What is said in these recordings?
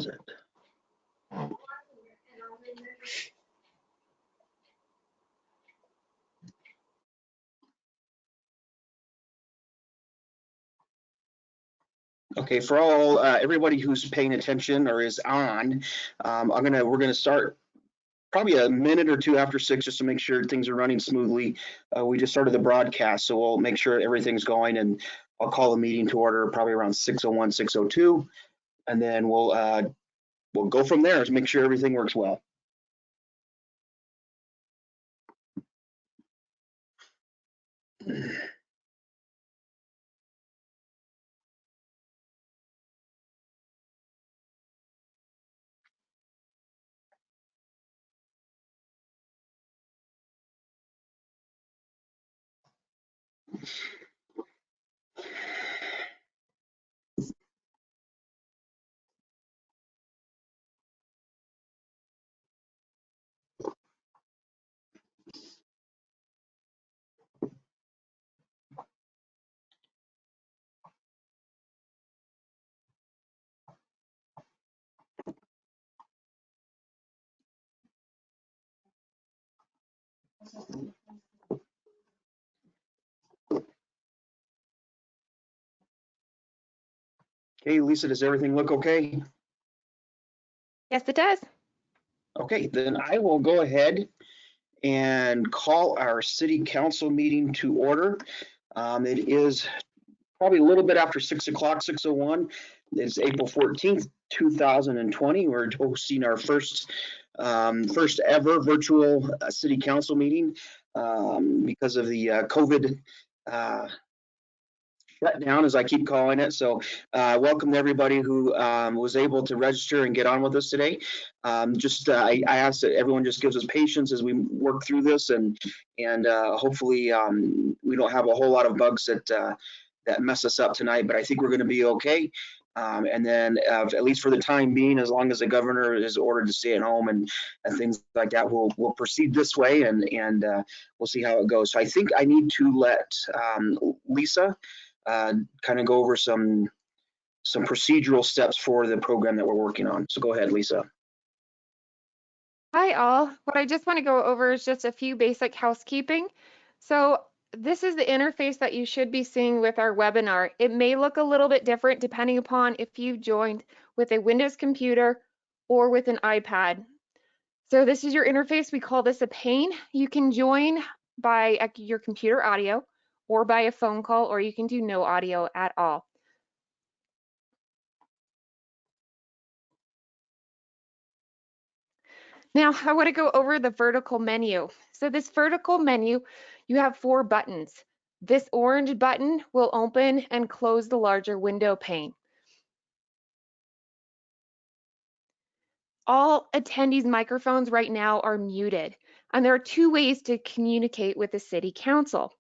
it? Okay, for all everybody who's paying attention or is on, we're gonna start probably a minute or two after 6 just to make sure things are running smoothly. We just started the broadcast, so we'll make sure everything's going, and I'll call the meeting to order probably around 6:01, 6:02, and then we'll go from there to make sure everything works well. Okay, Lisa, does everything look okay? Yes, it does. Okay, then I will go ahead and call our city council meeting to order. It is probably a little bit after 6 o'clock, 6:01. It's April 14th, 2020. We're hosting our first ever virtual city council meeting because of the COVID shutdown, as I keep calling it. So welcome to everybody who was able to register and get on with us today. I ask that everyone just gives us patience as we work through this, and hopefully we don't have a whole lot of bugs that mess us up tonight, but I think we're going to be okay. And then at least for the time being, as long as the governor is ordered to stay at home and things like that, we'll proceed this way, and we'll see how it goes. So I think I need to let Lisa kind of go over some procedural steps for the program that we're working on. So go ahead, Lisa. Hi all. What I just want to go over is just a few basic housekeeping. So this is the interface that you should be seeing with our webinar. It may look a little bit different depending upon if you joined with a Windows computer or with an iPad. So this is your interface. We call this a pane. You can join by your computer audio or by a phone call, or you can do no audio at all. Now I want to go over the vertical menu. So this vertical menu, you have 4 buttons. This orange button will open and close the larger window pane. All attendees' microphones right now are muted, and there are 2 ways to communicate with the City Council.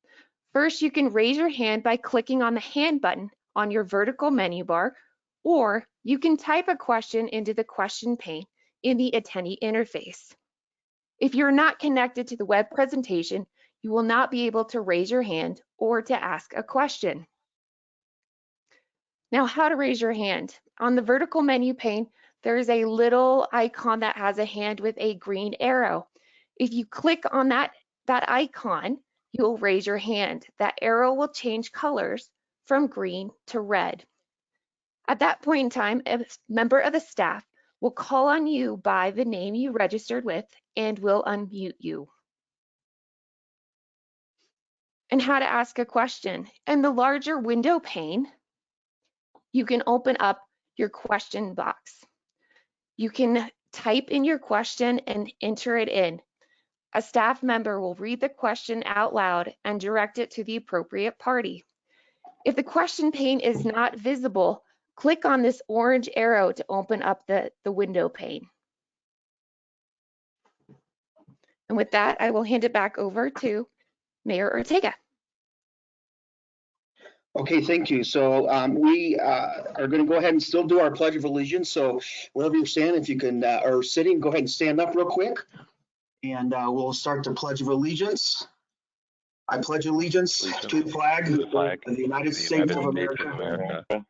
First, you can raise your hand by clicking on the hand button on your vertical menu bar, or you can type a question into the question pane in the attendee interface. If you're not connected to the web presentation, you will not be able to raise your hand or to ask a question. Now, how to raise your hand. On the vertical menu pane, there is a little icon that has a hand with a green arrow. If you click on that icon, you'll raise your hand. That arrow will change colors from green to red. At that point in time, a member of the staff will call on you by the name you registered with and will unmute you. And how to ask a question. In the larger window pane, you can open up your question box. You can type in your question and enter it in. A staff member will read the question out loud and direct it to the appropriate party. If the question pane is not visible, click on this orange arrow to open up the window pane. And with that, I will hand it back over to Mayor Ortega. Okay, thank you. So we are going to go ahead and still do our Pledge of Allegiance. So wherever you're standing, if you can, or sitting, go ahead and stand up real quick. And we'll start the Pledge of Allegiance. I pledge allegiance to the flag of the United States of America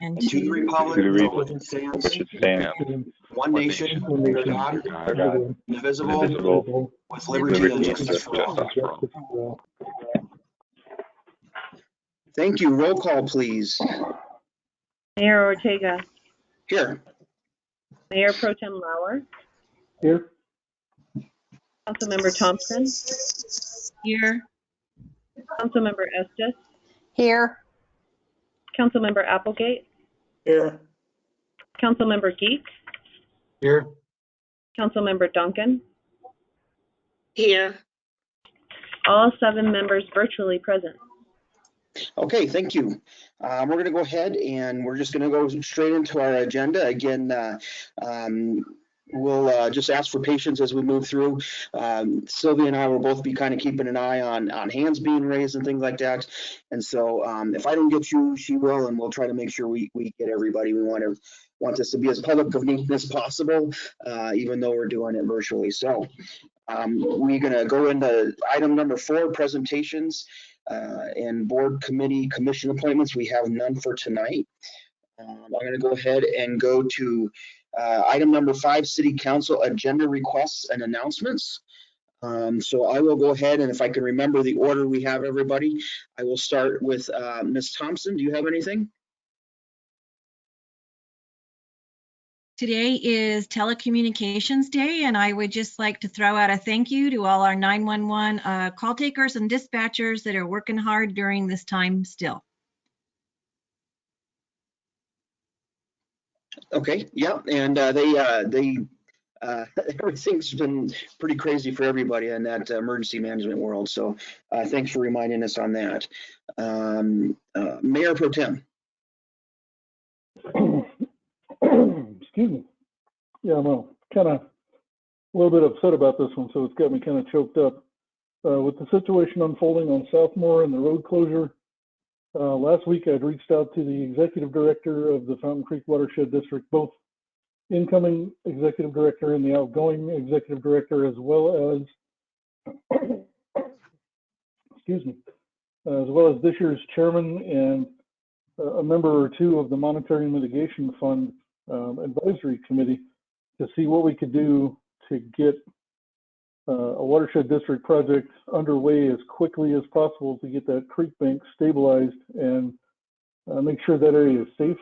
and and to the to republic for which it stands, which it stands, one nation, under God, under God, indivisible, indivisible, with with liberty and liberty and justice for all. justice for all. Thank you. Roll call, please. Mayor Ortega, Here. Mayor Pro Tem Lauer, Here. Councilmember Thompson, here. Councilmember Estes, Here. Councilmember Applegate, Here. Councilmember Geek, Here. Councilmember Duncan, Here. all 7 members virtually present. Okay, thank you. We're going to go ahead and we're just going to go straight into our agenda. Again, we'll just ask for patience as we move through. Sylvia and I will both be kind of keeping an eye on hands being raised and things like that. And so if I don't get you, she will, and we'll try to make sure we get everybody. We want this to be as public of meeting as possible, even though we're doing it virtually. So we're going to go into item number 4, presentations. And board committee commission appointments, we have none for tonight. I'm going to go ahead and go to item number 5, city council agenda requests and announcements. So I will go ahead, and if I can remember the order we have, everybody, I will start with Ms. Thompson. Do you have anything? Today is Telecommunications Day, and I would just like to throw out a thank you to all our 911 call takers and dispatchers that are working hard during this time still. Okay, yeah, and everything's been pretty crazy for everybody in that emergency management world. So thanks for reminding us on that. Mayor Pro Tem. Excuse me. Yeah, I'm kind of a little bit upset about this one, so it's got me kind of choked up. With the situation unfolding on Southmore and the road closure, last week I'd reached out to the executive director of the Fountain Creek Watershed District, both incoming executive director and the outgoing executive director, as well as, excuse me, as well as this year's chairman and a member or two of the Monetary Mitigation Fund Advisory Committee, to see what we could do to get a watershed district project underway as quickly as possible to get that creek bank stabilized and make sure that area is safe.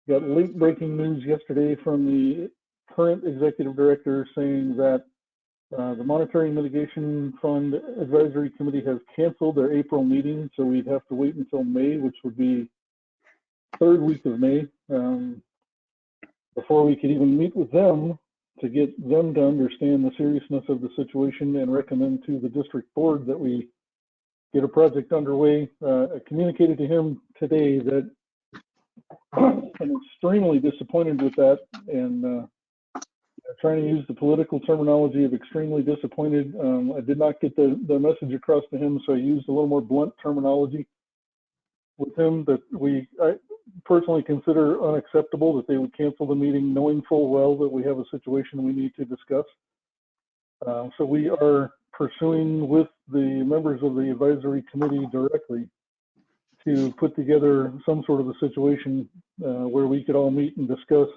Got late breaking news yesterday from the current executive director saying that the Monetary Mitigation Fund Advisory Committee has canceled their April meeting, so we'd have to wait until May, which would be 3rd week of May, before we could even meet with them to get them to understand the seriousness of the situation and recommend to the district board that we get a project underway. I communicated to him today that I'm extremely disappointed with that, and trying to use the political terminology of extremely disappointed. I did not get the message across to him, so I used a little more blunt terminology with him that I personally consider unacceptable that they would cancel the meeting knowing full well that we have a situation we need to discuss. So we are pursuing with the members of the advisory committee directly to put together some sort of a situation where we could all meet and discuss.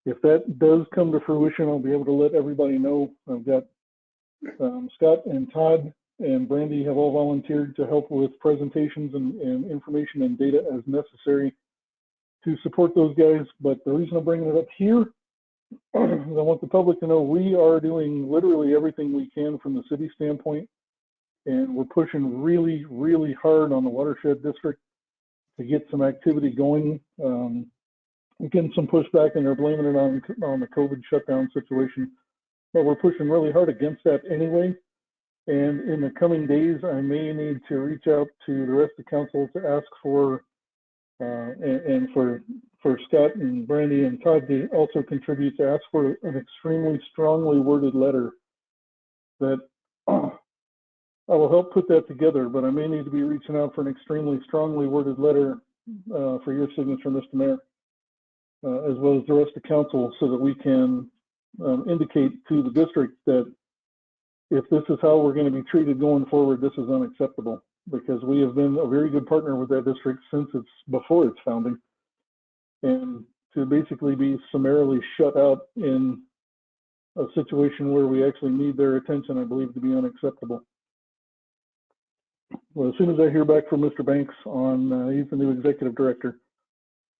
If that does come to fruition, I'll be able to let everybody know. I've got Scott and Todd and Brandy have all volunteered to help with presentations and information and data as necessary to support those guys. But the reason I'm bringing it up here is I want the public to know we are doing literally everything we can from the city standpoint, and we're pushing really, really hard on the watershed district to get some activity going. We're getting some pushback, and they're blaming it on the COVID shutdown situation, but we're pushing really hard against that anyway. And in the coming days, I may need to reach out to the rest of the council to ask for, and for Scott and Brandy and Todd to also contribute, to ask for an extremely strongly worded letter that I will help put that together, but I may need to be reaching out for an extremely strongly worded letter for your signature, Mr. Mayor, as well as the rest of council, so that we can indicate to the district that if this is how we're going to be treated going forward, this is unacceptable, because we have been a very good partner with that district since before its founding. and to basically be summarily shut out in a situation where we actually need their attention, I believe to be unacceptable. Well, as soon as I hear back from Mr. Banks on, he's the new executive director,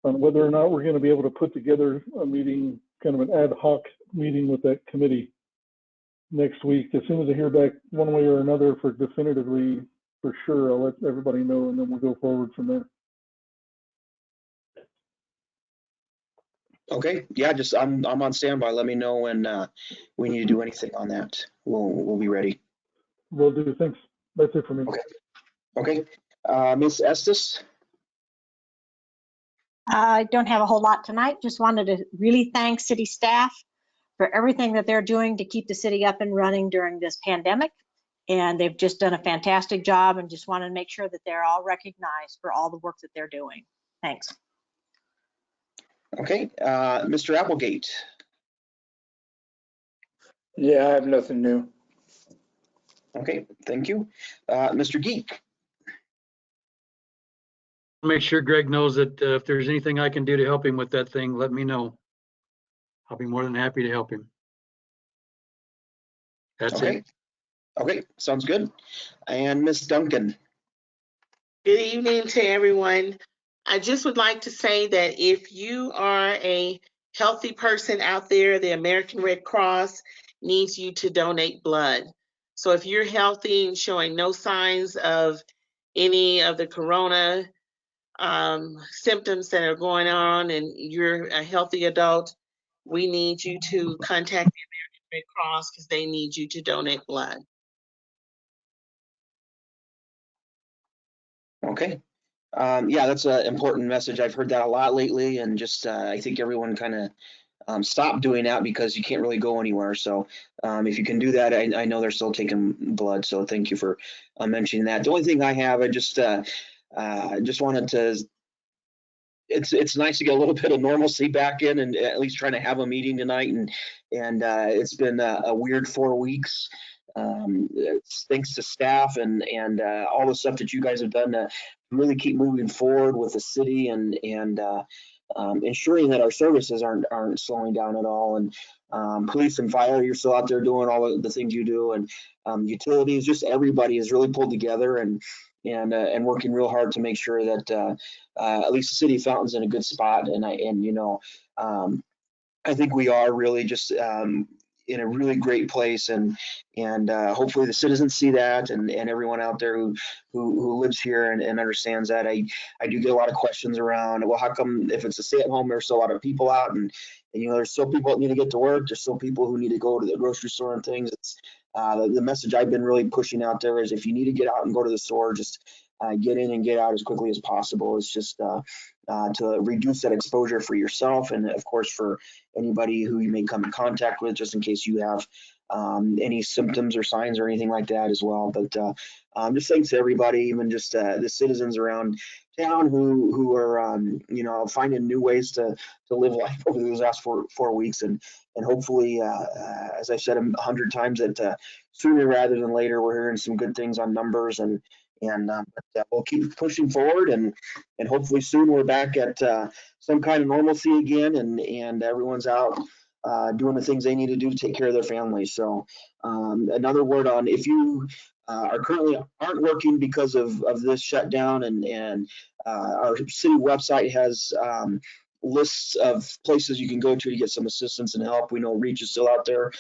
on whether or not we're going to be able to put together a meeting, kind of an ad hoc meeting with that committee next week. As soon as I hear back one way or another for definitively, for sure, I'll let everybody know, and then we'll go forward from there. Okay, yeah, just I'm on standby. Let me know when we need to do anything on that. We'll be ready. Will do. Thanks. That's it for me. Okay, Ms. Estes. I don't have a whole lot tonight. Just wanted to really thank city staff for everything that they're doing to keep the city up and running during this pandemic. And they've just done a fantastic job, and just want to make sure that they're all recognized for all the work that they're doing. Thanks. Okay, Mr. Applegate. Yeah, I have nothing new. Okay, thank you. Mr. Geek. Make sure Greg knows that if there's anything I can do to help him with that thing, let me know. I'll be more than happy to help him. That's Okay. it. Okay, sounds good. And Ms. Duncan. Good evening to everyone. I just would like to say that if you are a healthy person out there, the American Red Cross needs you to donate blood. So if you're healthy and showing no signs of any of the corona symptoms that are going on, and you're a healthy adult, we need you to contact the American Red Cross because they need you to donate blood. Okay. Yeah, that's an important message. I've heard that a lot lately, and just I think everyone kind of stopped doing that because you can't really go anywhere. So if you can do that, I know they're still taking blood. So thank you for mentioning that. The only thing I have, I just wanted to. It's nice to get a little bit of normalcy back in, and at least trying to have a meeting tonight. And it's been a weird 4 weeks. It's thanks to staff and all the stuff that you guys have done to really keep moving forward with the city and ensuring that our services aren't slowing down at all. And police and fire, you're still out there doing all of the things you do, and utilities, just everybody has really pulled together and working real hard to make sure that at least the city of Fountain's in a good spot. And you know, I think we are really just in a really great place, and hopefully the citizens see that, and everyone out there who lives here and understands that. I do get a lot of questions around, well, how come if it's a stay-at-home, there's still a lot of people out, and you know, there's still people that need to get to work, there's still people who need to go to the grocery store and things. It's the message I've been really pushing out there is if you need to get out and go to the store, just get in and get out as quickly as possible. It's just to reduce that exposure for yourself, and of course for anybody who you may come in contact with, just in case you have any symptoms or signs or anything like that as well. But just thanks to everybody, even just the citizens around town who are you know, finding new ways to live life over these last four weeks, and hopefully as I said 100 times, that sooner rather than later we're hearing some good things on numbers, and we'll keep pushing forward, and hopefully soon we're back at some kind of normalcy again, and everyone's out doing the things they need to do to take care of their families. So another word on, if you are currently aren't working because of this shutdown, and our city website has lists of places you can go to get some assistance and help. We know Reach is still out there.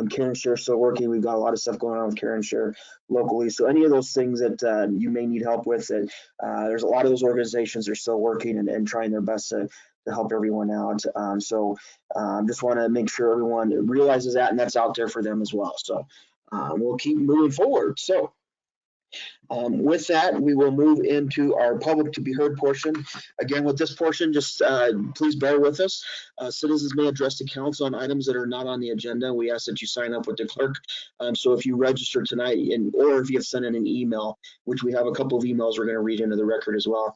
Karen Share still working. We've got a lot of stuff going on with Karen Share locally. So any of those things that you may need help with, there's a lot of those organizations are still working and trying their best to help everyone out. So just want to make sure everyone realizes that, and that's out there for them as well. So we'll keep moving forward. So with that, we will move into our public to be heard portion. Again, with this portion, just please bear with us. Citizens may address the council on items that are not on the agenda. We ask that you sign up with the clerk. So if you register tonight, or if you have sent in an email, which we have a couple of emails we're going to read into the record as well.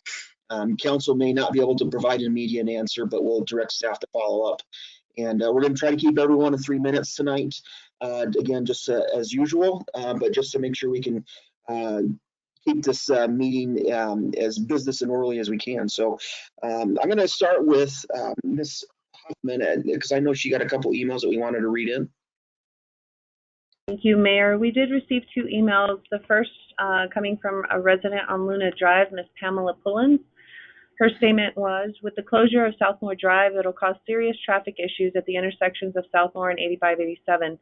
Council may not be able to provide an immediate answer, but we'll direct staff to follow up. And we're going to try to keep everyone to 3 minutes tonight. Again, just as usual, but just to make sure we can keep this meeting as business and orderly as we can. So I'm going to start with Ms. Huffman, because I know she got a couple emails that we wanted to read in. Thank you, Mayor. We did receive 2 emails. The first coming from a resident on Luna Drive, Ms. Pamela Pullins. Her statement was, with the closure of Southmore Drive, it'll cause serious traffic issues at the intersections of Southmore and 8587,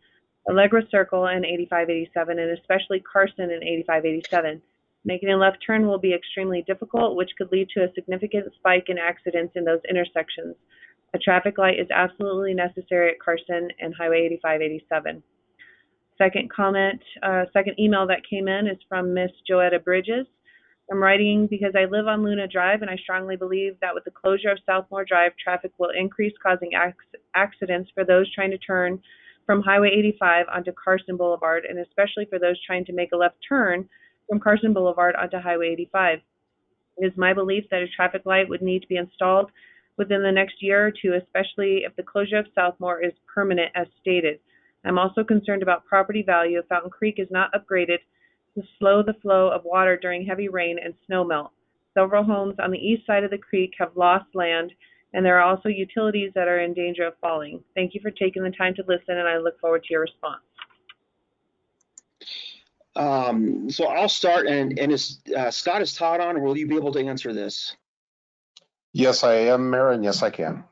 Allegra Circle and 8587, and especially Carson and 8587. Making a left turn will be extremely difficult, which could lead to a significant spike in accidents in those intersections. A traffic light is absolutely necessary at Carson and Highway 8587. Second email that came in is from Miss Joetta Bridges. I'm writing because I live on Luna Drive, and I strongly believe that with the closure of Southmore Drive, traffic will increase, causing accidents for those trying to turn from Highway 85 onto Carson Boulevard, and especially for those trying to make a left turn from Carson Boulevard onto Highway 85. It is my belief that a traffic light would need to be installed within the next year or 2, especially if the closure of Southmore is permanent as stated. I'm also concerned about property value if Fountain Creek is not upgraded to slow the flow of water during heavy rain and snow melt. Several homes on the east side of the creek have lost land, and there are also utilities that are in danger of falling. Thank you for taking the time to listen, and I look forward to your response. So I'll start, and is Scott, is Todd on, or will you be able to answer this? Yes, I am, Mayor, and yes, I can.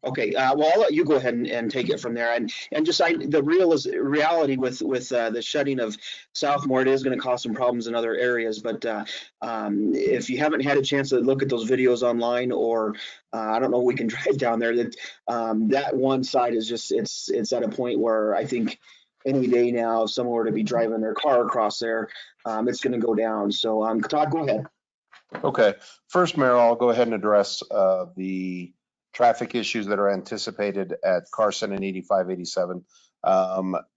Okay, well, I'll let you go ahead and take it from there. And just the reality with the shutting of Southmore, it is going to cause some problems in other areas. But if you haven't had a chance to look at those videos online, or I don't know, we can drive down there. That one side is just it's at a point where I think any day now, if someone were to be driving their car across there, it's going to go down. So Todd, go ahead. Okay, first, Mayor, I'll go ahead and address the traffic issues that are anticipated at Carson and 8587.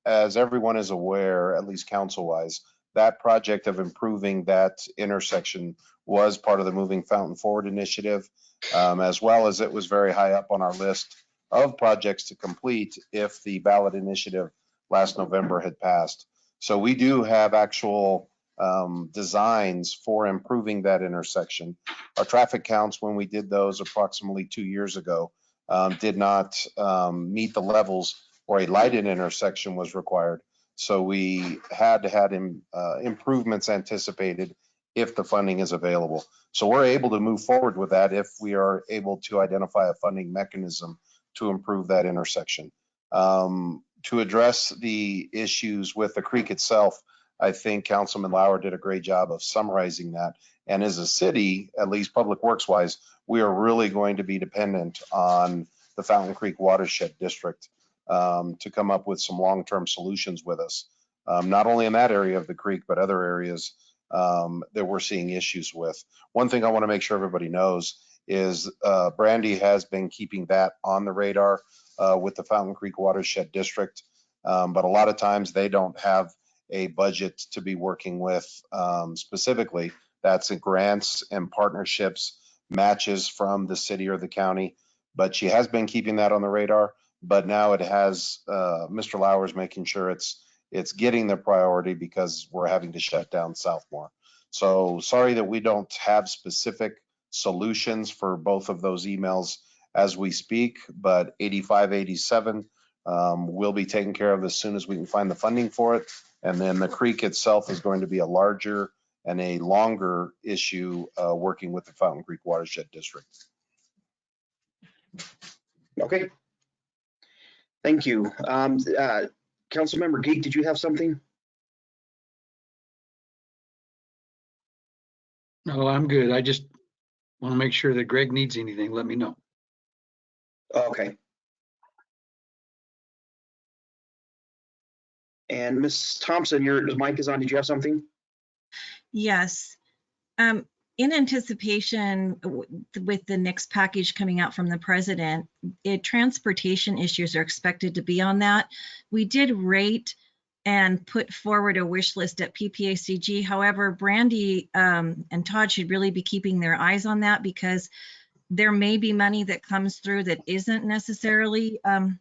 As everyone is aware, at least council-wise, that project of improving that intersection was part of the Moving Fountain Forward initiative, as well as it was very high up on our list of projects to complete if the ballot initiative last November had passed. So we do have actual designs for improving that intersection. Our traffic counts when we did those approximately 2 years ago did not meet the levels where a lighted intersection was required. So we had to have improvements anticipated if the funding is available. So we're able to move forward with that if we are able to identify a funding mechanism to improve that intersection. To address the issues with the creek itself, I think Councilman Lauer did a great job of summarizing that. And as a city, at least public works wise, we are really going to be dependent on the Fountain Creek Watershed District to come up with some long-term solutions with us. Not only in that area of the creek, but other areas that we're seeing issues with. One thing I want to make sure everybody knows is Brandy has been keeping that on the radar with the Fountain Creek Watershed District. But a lot of times they don't have a budget to be working with specifically. That's in grants and partnerships, matches from the city or the county. But she has been keeping that on the radar. But now it has Mr. Lauer's making sure it's getting the priority because we're having to shut down Southmore. So sorry that we don't have specific solutions for both of those emails as we speak, but 8587 will be taken care of as soon as we can find the funding for it. And then the creek itself is going to be a larger and a longer issue working with the Fountain Creek Watershed District. Okay. Thank you. Councilmember Geek, did you have something? No, I'm good. I just want to make sure that Greg needs anything. Let me know. Okay. And Ms. Thompson, your mic is on. Did you have something? Yes. In anticipation with the next package coming out from the president, transportation issues are expected to be on that. We did rate and put forward a wish list at PPACG. However, Brandy and Todd should really be keeping their eyes on that because there may be money that comes through that isn't necessarily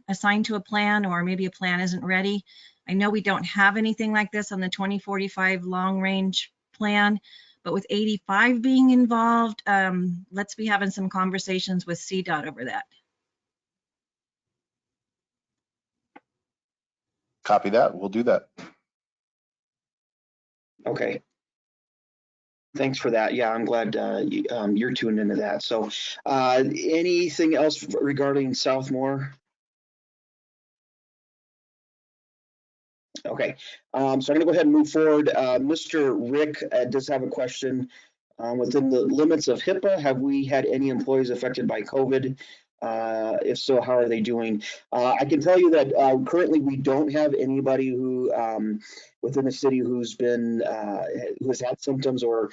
assigned to a plan, or maybe a plan isn't ready. I know we don't have anything like this on the 2045 long range plan, But with 85 being involved, let's be having some conversations with CDOT over that. Copy that. We'll do that. Okay. Thanks for that. Yeah, I'm glad you're tuned into that. So anything else regarding Southmore? Okay, so I'm going to go ahead and move forward. Mr. Rick does have a question. Within the limits of HIPAA, have we had any employees affected by COVID? If so, how are they doing? I can tell you that currently we don't have anybody who within the city who's been who has had symptoms or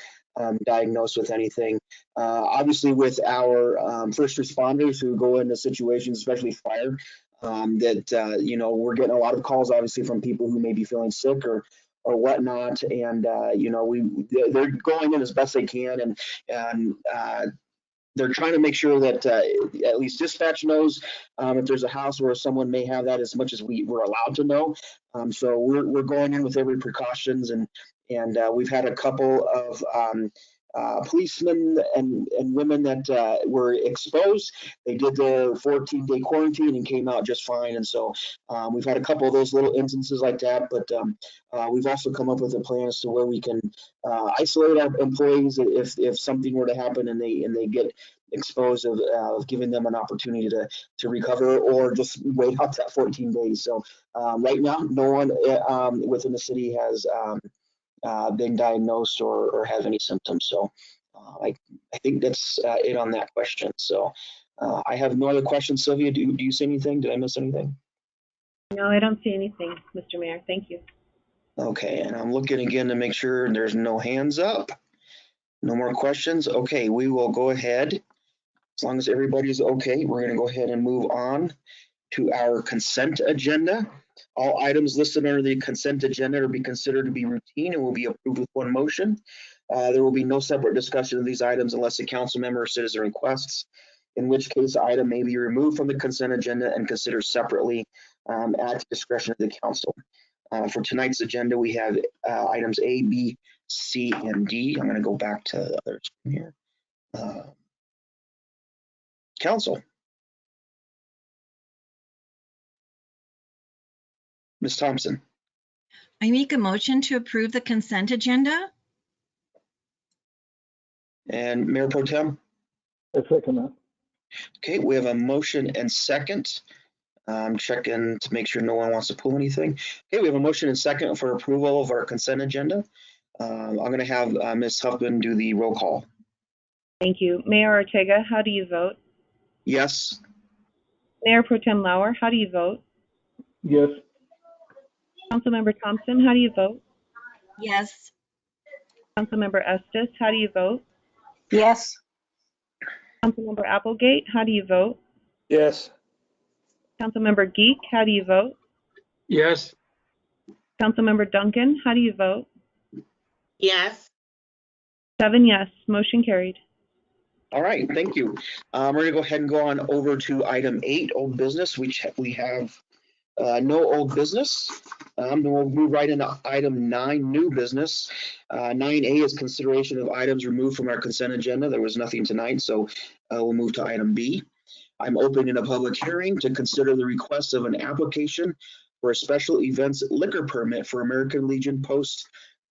diagnosed with anything. Obviously, with our first responders who go into situations, especially fire, that you know, we're getting a lot of calls, obviously, from people who may be feeling sick or whatnot, and you know, they're going in as best they can, and they're trying to make sure that at least dispatch knows if there's a house where someone may have that, as much as we're allowed to know. So we're going in with every precautions, and we've had a couple of policemen and women that were exposed. They did the 14-day quarantine and came out just fine. And so we've had a couple of those little instances like that, but we've also come up with a plan as to where we can isolate our employees if something were to happen and they get exposed, of giving them an opportunity to recover or just wait out that 14 days. So right now, no one within the city has been diagnosed or have any symptoms. So I think that's it on that question. So I have no other questions. Sylvia, do you see anything? Did I miss anything? No, I don't see anything, Mr. Mayor. Thank you. Okay, and I'm looking again to make sure there's no hands up. No more questions. Okay, we will go ahead. As long as everybody's okay, we're going to go ahead and move on to our consent agenda. All items listed under the consent agenda will be considered to be routine and will be approved with one motion. There will be no separate discussion of these items unless a council member or citizen requests, in which case the item may be removed from the consent agenda and considered separately at the discretion of the council. For tonight's agenda, we have items A, B, C, and D. I'm going to go back to the other screen here. Council. Ms. Thompson. I make a motion to approve the consent agenda. And Mayor Pro Tem? I second that. Okay, we have a motion and second. I'm checking to make sure no one wants to pull anything. Okay, we have a motion and second for approval of our consent agenda. I'm going to have Ms. Huffman do the roll call. Thank you. Mayor Ortega, how do you vote? Yes. Mayor Pro Tem Lauer, how do you vote? Yes. Councilmember Thompson, how do you vote? Yes. Councilmember Estes, how do you vote? Yes. Councilmember Applegate, how do you vote? Yes. Councilmember Geek, how do you vote? Yes. Councilmember Duncan, how do you vote? Yes. 7 yes, motion carried. All right, thank you. We're going to go ahead and go on over to item 8, old business, which we have no old business. We'll move right into item 9, new business. 9A is consideration of items removed from our consent agenda. There was nothing tonight, so we'll move to item B. I'm opening a public hearing to consider the request of an application for a special events liquor permit for American Legion Post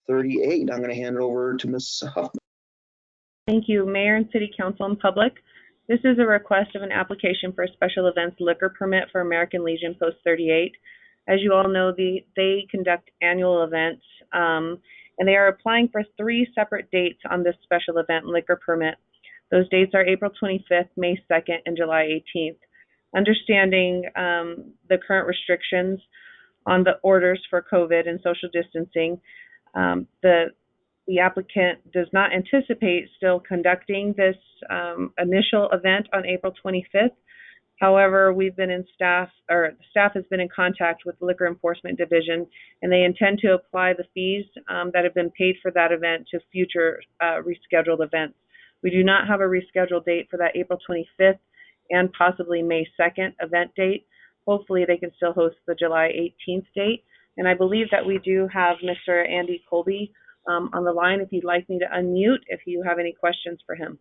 38. I'm going to hand it over to Ms. Huffman. Thank you, Mayor and City Council and public. This is a request of an application for a special events liquor permit for American Legion Post 38. As you all know, they conduct annual events, and they are applying for 3 separate dates on this special event liquor permit. Those dates are April 25th, May 2nd, and July 18th. Understanding the current restrictions on the orders for COVID and social distancing, the applicant does not anticipate still conducting this initial event on April 25th. However, staff has been in contact with the Liquor Enforcement Division, and they intend to apply the fees that have been paid for that event to future rescheduled events. We do not have a rescheduled date for that April 25th and possibly May 2nd event date. Hopefully they can still host the July 18th date. And I believe that we do have Mr. Andy Colby on the line if you'd like me to unmute if you have any questions for him.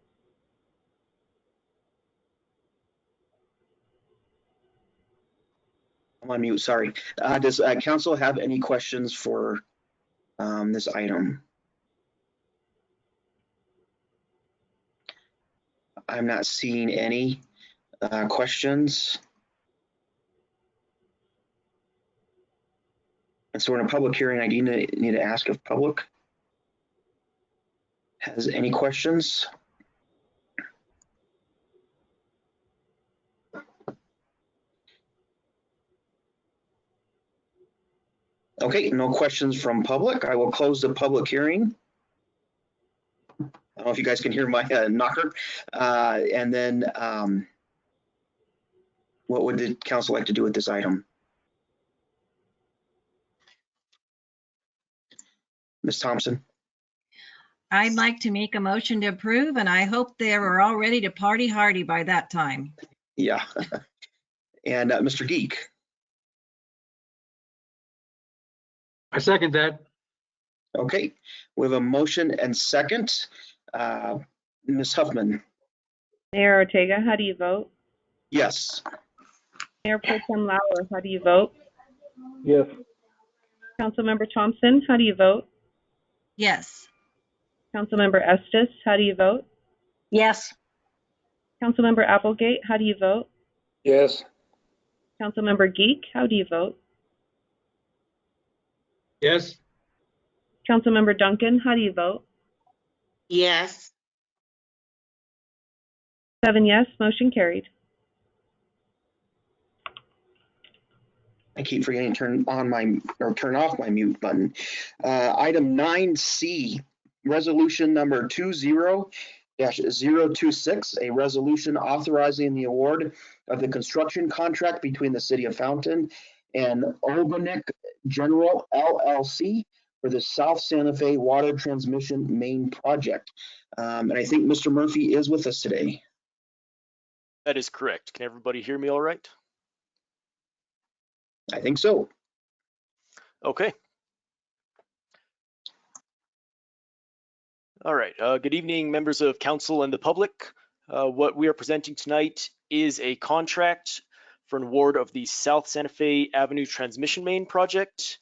I'm on mute, sorry. Does council have any questions for this item? I'm not seeing any questions. And so we're in a public hearing. I need to ask if public has any questions. Okay, no questions from public. I will close the public hearing. I don't know if you guys can hear my knocker. And then what would the council like to do with this item? Ms. Thompson? I'd like to make a motion to approve, and I hope they were all ready to party hardy by that time. Yeah. And Mr. Geek? I second that. Okay, we have a motion and second. Ms. Huffman? Mayor Ortega, how do you vote? Yes. Mayor Pro Tem Lauer, how do you vote? Yes. Councilmember Thompson, how do you vote? Yes. Councilmember Estes, how do you vote? Yes. Councilmember Applegate, how do you vote? Yes. Councilmember Geek, how do you vote? Yes. Councilmember Duncan, how do you vote? Yes. 7 yes, motion carried. I keep forgetting to turn off my mute button. Item 9C, resolution number 20-026, a resolution authorizing the award of the construction contract between the City of Fountain and Obernick General LLC for the South Santa Fe Water Transmission Main Project. And I think Mr. Murphy is with us today. That is correct. Can everybody hear me all right? I think so. Okay. All right. Good evening, members of council and the public. What we are presenting tonight is a contract for an award of the South Santa Fe Avenue Transmission Main Project.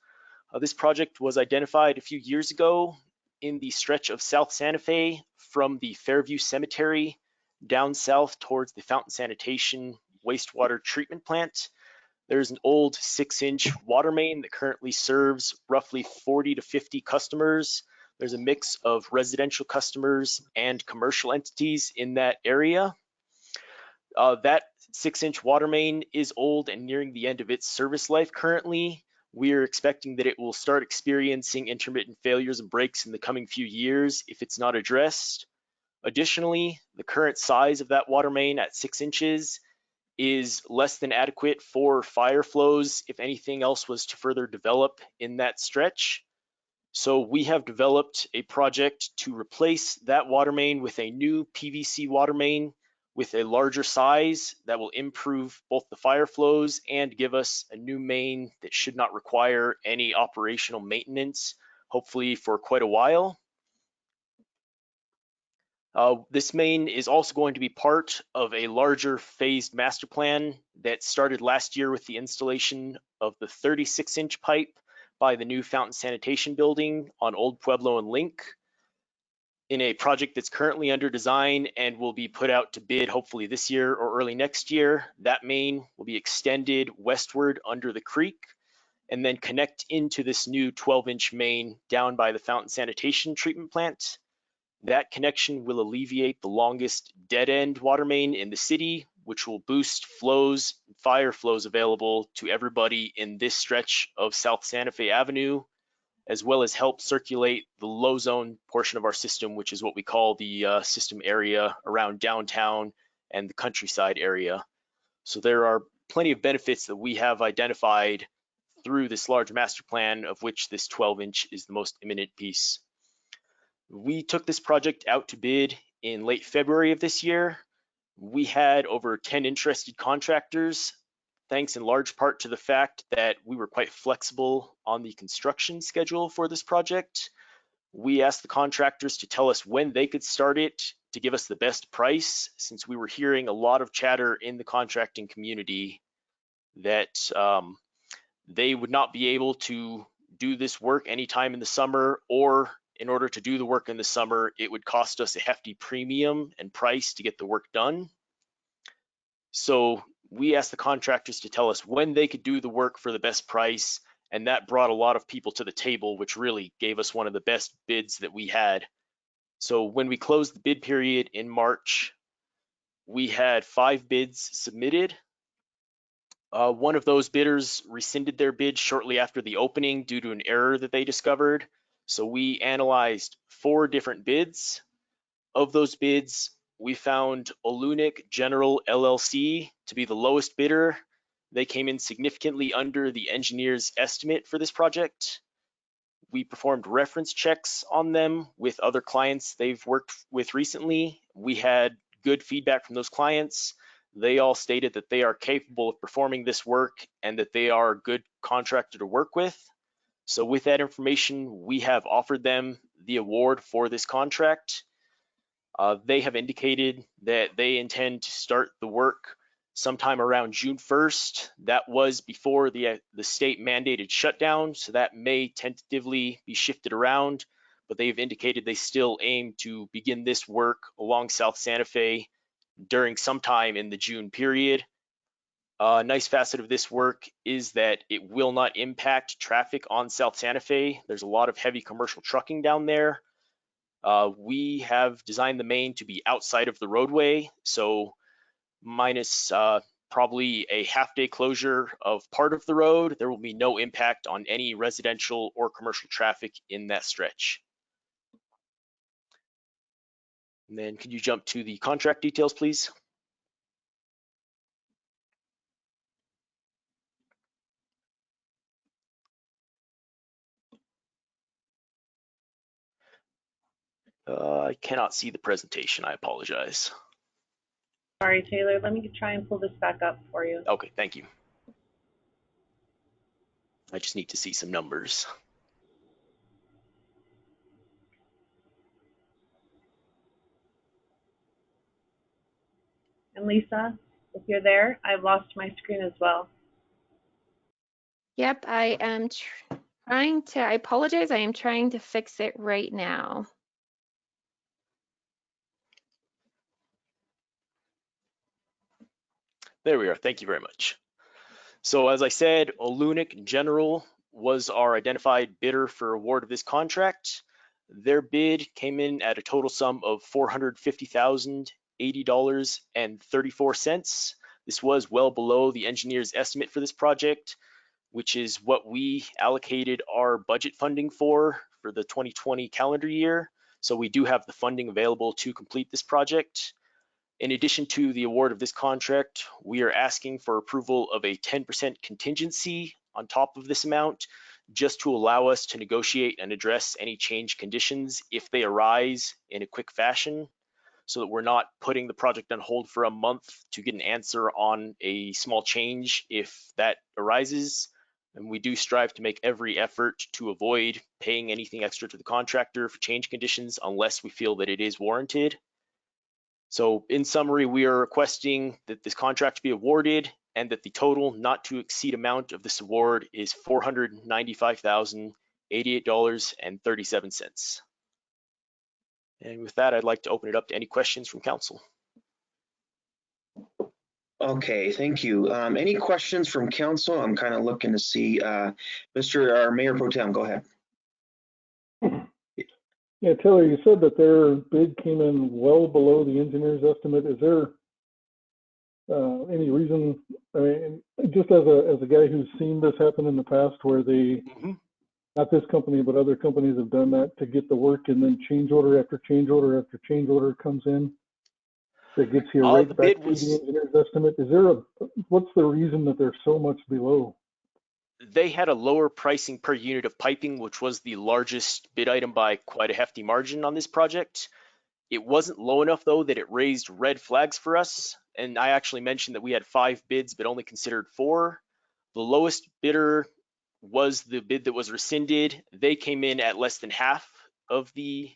This project was identified a few years ago in the stretch of South Santa Fe from the Fairview Cemetery down south towards the Fountain Sanitation Wastewater Treatment Plant. There's an old 6-inch water main that currently serves roughly 40 to 50 customers. There's a mix of residential customers and commercial entities in that area. That 6-inch water main is old and nearing the end of its service life currently. We are expecting that it will start experiencing intermittent failures and breaks in the coming few years if it's not addressed. Additionally, the current size of that water main at 6 inches is less than adequate for fire flows if anything else was to further develop in that stretch. So we have developed a project to replace that water main with a new PVC water main with a larger size that will improve both the fire flows and give us a new main that should not require any operational maintenance, hopefully for quite a while. This main is also going to be part of a larger phased master plan that started last year with the installation of the 36-inch pipe by the new Fountain Sanitation Building on Old Pueblo and Link. In a project that's currently under design and will be put out to bid hopefully this year or early next year, that main will be extended westward under the creek and then connect into this new 12-inch main down by the Fountain Sanitation Treatment Plant. That connection will alleviate the longest dead-end water main in the city, which will boost flows, fire flows available to everybody in this stretch of South Santa Fe Avenue, as well as help circulate the low zone portion of our system, which is what we call the system area around downtown and the countryside area. So there are plenty of benefits that we have identified through this large master plan, of which this 12-inch is the most imminent piece. We took this project out to bid in late February of this year. We had over 10 interested contractors, thanks in large part to the fact that we were quite flexible on the construction schedule for this project. We asked the contractors to tell us when they could start it to give us the best price, since we were hearing a lot of chatter in the contracting community that they would not be able to do this work anytime in the summer, or in order to do the work in the summer, it would cost us a hefty premium and price to get the work done. So we asked the contractors to tell us when they could do the work for the best price, and that brought a lot of people to the table, which really gave us one of the best bids that we had. So when we closed the bid period in March, we had 5 bids submitted. One of those bidders rescinded their bid shortly after the opening due to an error that they discovered. So we analyzed 4 different bids. Of those bids, we found Olunik General LLC to be the lowest bidder. They came in significantly under the engineer's estimate for this project. We performed reference checks on them with other clients they've worked with recently. We had good feedback from those clients. They all stated that they are capable of performing this work and that they are a good contractor to work with. So with that information, we have offered them the award for this contract. They have indicated that they intend to start the work sometime around June 1st. That was before the state mandated shutdown, so that may tentatively be shifted around, but they've indicated they still aim to begin this work along South Santa Fe during sometime in the June period. A nice facet of this work is that it will not impact traffic on South Santa Fe. There's a lot of heavy commercial trucking down there. We have designed the main to be outside of the roadway, so minus probably a half-day closure of part of the road, there will be no impact on any residential or commercial traffic in that stretch. And then could you jump to the contract details, please? I cannot see the presentation. I apologize. Sorry, Taylor. Let me try and pull this back up for you. Okay, thank you. I just need to see some numbers. And Lisa, if you're there, I've lost my screen as well. Yep, I am trying to, I apologize, I am trying to fix it right now. There we are. Thank you very much. So as I said, Olunik General was our identified bidder for award of this contract. Their bid came in at a total sum of $450,080.34. This was well below the engineer's estimate for this project, which is what we allocated our budget funding for the 2020 calendar year. So we do have the funding available to complete this project. In addition to the award of this contract, we are asking for approval of a 10% contingency on top of this amount, just to allow us to negotiate and address any change conditions if they arise in a quick fashion, so that we're not putting the project on hold for a month to get an answer on a small change if that arises. And we do strive to make every effort to avoid paying anything extra to the contractor for change conditions unless we feel that it is warranted. So in summary, we are requesting that this contract be awarded and that the total not to exceed amount of this award is $495,088.37. And with that, I'd like to open it up to any questions from council. Okay, thank you. Any questions from council? I'm kind of looking to see, Mr. Mayor Pro Tem, go ahead. Yeah, Taylor, you said that their bid came in well below the engineer's estimate. Is there any reason, I mean, just as a guy who's seen this happen in the past where they, not this company, but other companies have done that to get the work, and then change order after change order after change order comes in that gets you right back to the engineer's estimate? Is there what's the reason that they're so much below? They had a lower pricing per unit of piping, which was the largest bid item by quite a hefty margin on this project. It wasn't low enough, though, that it raised red flags for us. And I actually mentioned that we had 5 bids, but only considered 4. The lowest bidder was the bid that was rescinded. They came in at less than half of the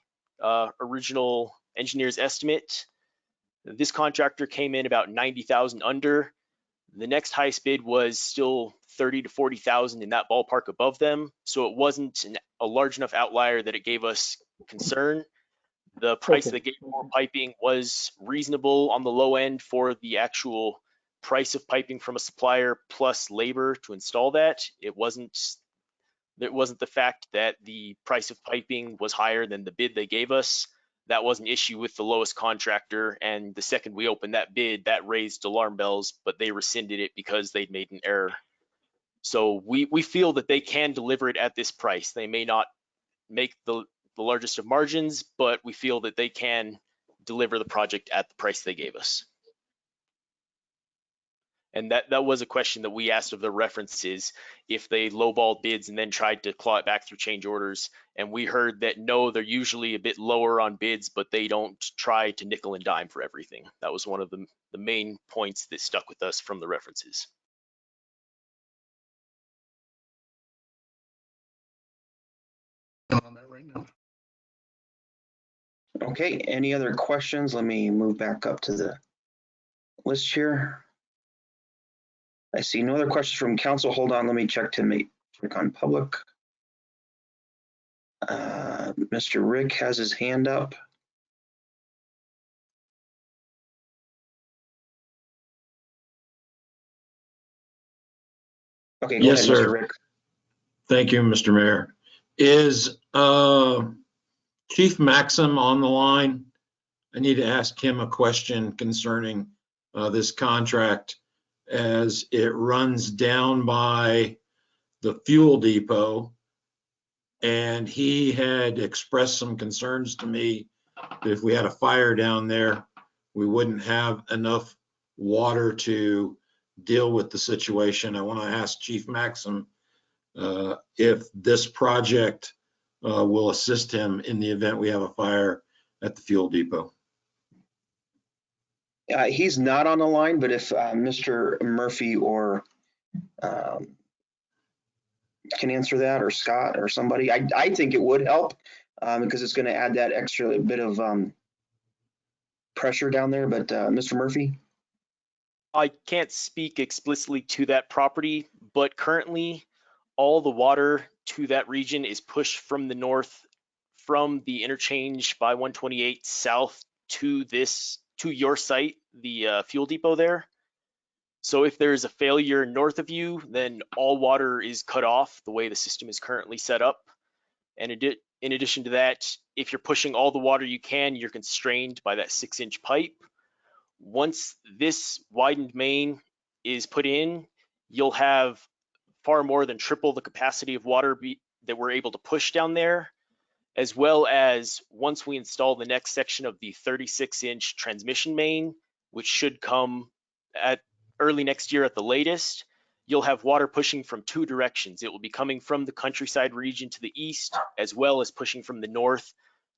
original engineer's estimate. This contractor came in about 90,000 under. The next highest bid was still 30 to 40,000 in that ballpark above them. So it wasn't a large enough outlier that it gave us concern. The price Okay. they gave for piping was reasonable on the low end for the actual price of piping from a supplier plus labor to install that. It wasn't the fact that the price of piping was higher than the bid they gave us. That was an issue with the lowest contractor, and the second we opened that bid, that raised alarm bells, but they rescinded it because they'd made an error. So we feel that they can deliver it at this price. They may not make the largest of margins, but we feel that they can deliver the project at the price they gave us. And that was a question that we asked of the references, if they lowballed bids and then tried to claw it back through change orders. And we heard that no, they're usually a bit lower on bids, but they don't try to nickel and dime for everything. That was one of the main points that stuck with us from the references. Okay, any other questions? Let me move back up to the list here. I see no other questions from council. Hold on, let me check on public. Mr. Rick has his hand up. Okay, go Yes, ahead, sir. Mr. Rick. Thank you, Mr. Mayor. Is Chief Maxim on the line? I need to ask him a question concerning this contract as it runs down by the fuel depot. And he had expressed some concerns to me that if we had a fire down there, we wouldn't have enough water to deal with the situation. I want to ask Chief Maxim if this project will assist him in the event we have a fire at the fuel depot. He's not on the line, but if Mr. Murphy or can answer that, or Scott or somebody, I think it would help because it's going to add that extra bit of pressure down there. But Mr. Murphy? I can't speak explicitly to that property, but currently all the water to that region is pushed from the north, from the interchange by 128 south to your site, the fuel depot there. So if there's a failure north of you, then all water is cut off the way the system is currently set up. And in addition to that, if you're pushing all the water you can, you're constrained by that 6-inch pipe. Once this widened main is put in, you'll have far more than triple the capacity of water that we're able to push down there, as well as once we install the next section of the 36-inch transmission main, which should come at early next year at the latest, you'll have water pushing from two directions. It will be coming from the countryside region to the east, as well as pushing from the north.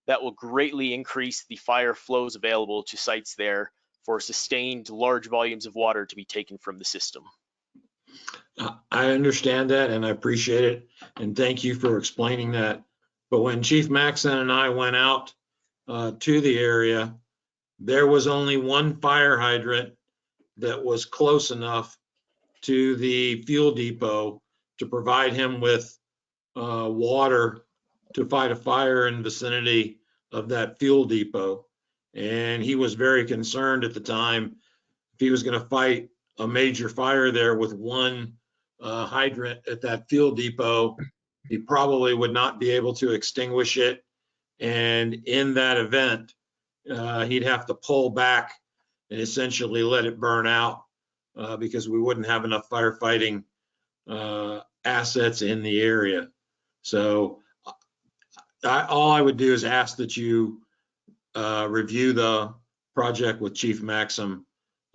That will greatly increase the fire flows available to sites there for sustained large volumes of water to be taken from the system. I understand that and I appreciate it. And thank you for explaining that. But when Chief Maxon and I went out to the area, there was only one fire hydrant that was close enough to the fuel depot to provide him with water to fight a fire in vicinity of that fuel depot. And he was very concerned at the time if he was going to fight a major fire there with one hydrant at that fuel depot, he probably would not be able to extinguish it. And in that event, he'd have to pull back and essentially let it burn out because we wouldn't have enough firefighting assets in the area. So all I would do is ask that you review the project with Chief Maxim.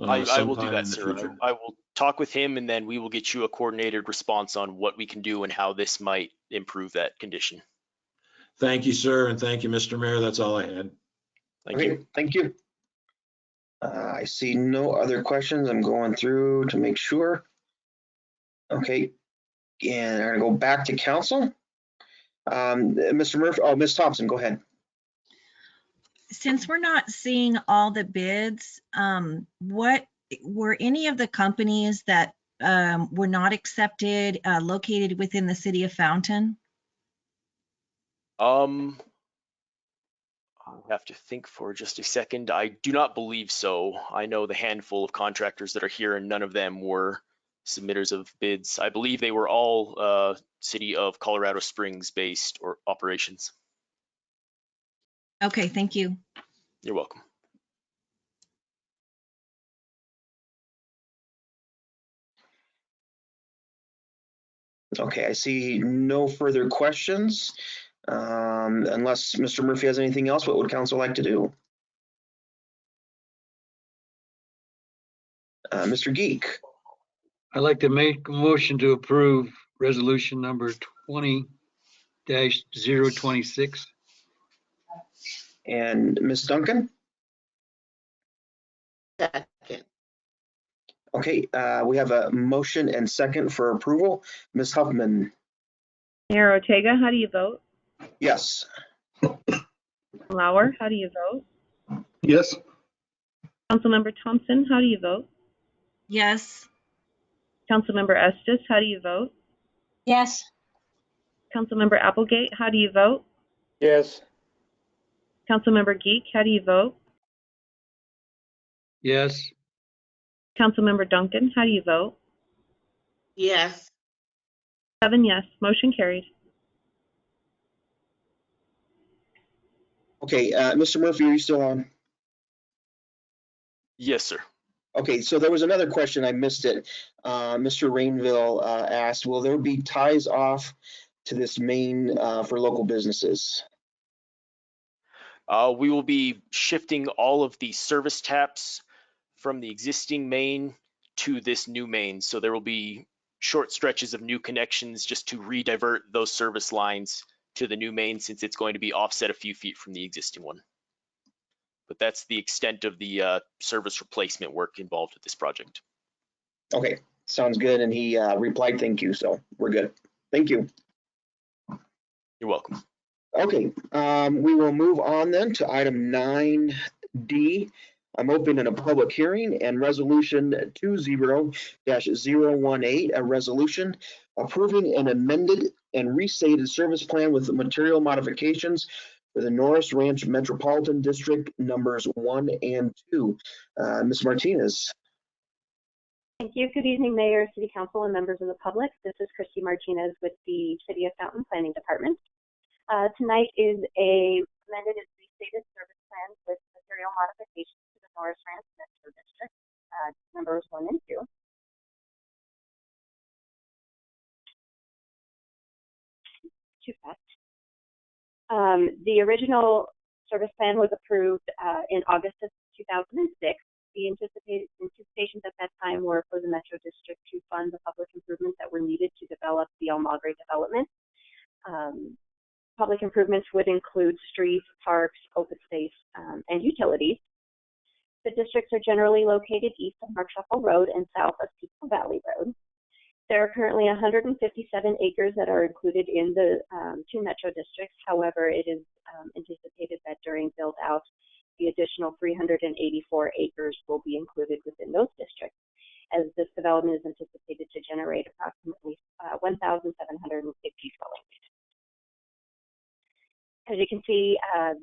I will do that, sir. I will talk with him and then we will get you a coordinated response on what we can do and how this might improve that condition. Thank you, sir, and thank you, Mr. Mayor. That's all I had. Thank you. Thank you. I see no other questions. I'm going through to make sure. Okay, and I'm gonna go back to council. Mr. Murphy, oh, Ms. Thompson, go ahead. Since we're not seeing all the bids, what were any of the companies that were not accepted located within the city of Fountain? I'll have to think for just a second. I do not believe so. I know the handful of contractors that are here, and none of them were submitters of bids. I believe they were all city of Colorado Springs based or operations. Okay, thank you. You're welcome. Okay, I see no further questions. Unless Mr. Murphy has anything else, what would council like to do? Mr. Geek, I'd like to make a motion to approve resolution number 20-026. and Ms. Duncan? Second. Okay, we have a motion and second for approval. Ms. Huffman? Mayor Ortega, how do you vote? Yes. Lauer, how do you vote? Yes. Councilmember Thompson, how do you vote? Yes. Councilmember Estes, how do you vote? Yes. Councilmember Applegate, how do you vote? Yes. Councilmember Geek, how do you vote? Yes. Councilmember Duncan, how do you vote? Yes. 7 yes, motion carried. Okay, Mr. Murphy, are you still on? Yes, sir. Okay, so there was another question, I missed it. Mr. Rainville asked, will there be ties off to this main for local businesses? We will be shifting all of the service taps from the existing main to this new main. So there will be short stretches of new connections just to redivert those service lines to the new main, since it's going to be offset a few feet from the existing one. But that's the extent of the service replacement work involved with this project. Okay, sounds good. And he replied, thank you. So we're good. Thank you. You're welcome. Okay, we will move on then to item 9D. I'm opening a public hearing and resolution 20-018, a resolution approving an amended and restated service plan with material modifications for the Norris Ranch Metropolitan District numbers 1 and 2. Ms. Martinez. Thank you. Good evening, Mayor, City Council, and members of the public. This is Christy Martinez with the City of Fountain Planning Department. Tonight is a amended and restated service plan with material modifications to the Norris Ranch Metro District, numbers 1 and 2. Too fast. The original service plan was approved in August of 2006. The anticipations at that time were for the Metro District to fund the public improvements that were needed to develop the El Magre development. Public improvements would include streets, parks, open space, and utilities. The districts are generally located east of Mark Shuffle Road and south of Peaceful Valley Road. There are currently 157 acres that are included in the 2 metro districts. However, it is anticipated that during build out, the additional 384 acres will be included within those districts, as this development is anticipated to generate approximately 1,750 dwelling units. As you can see, as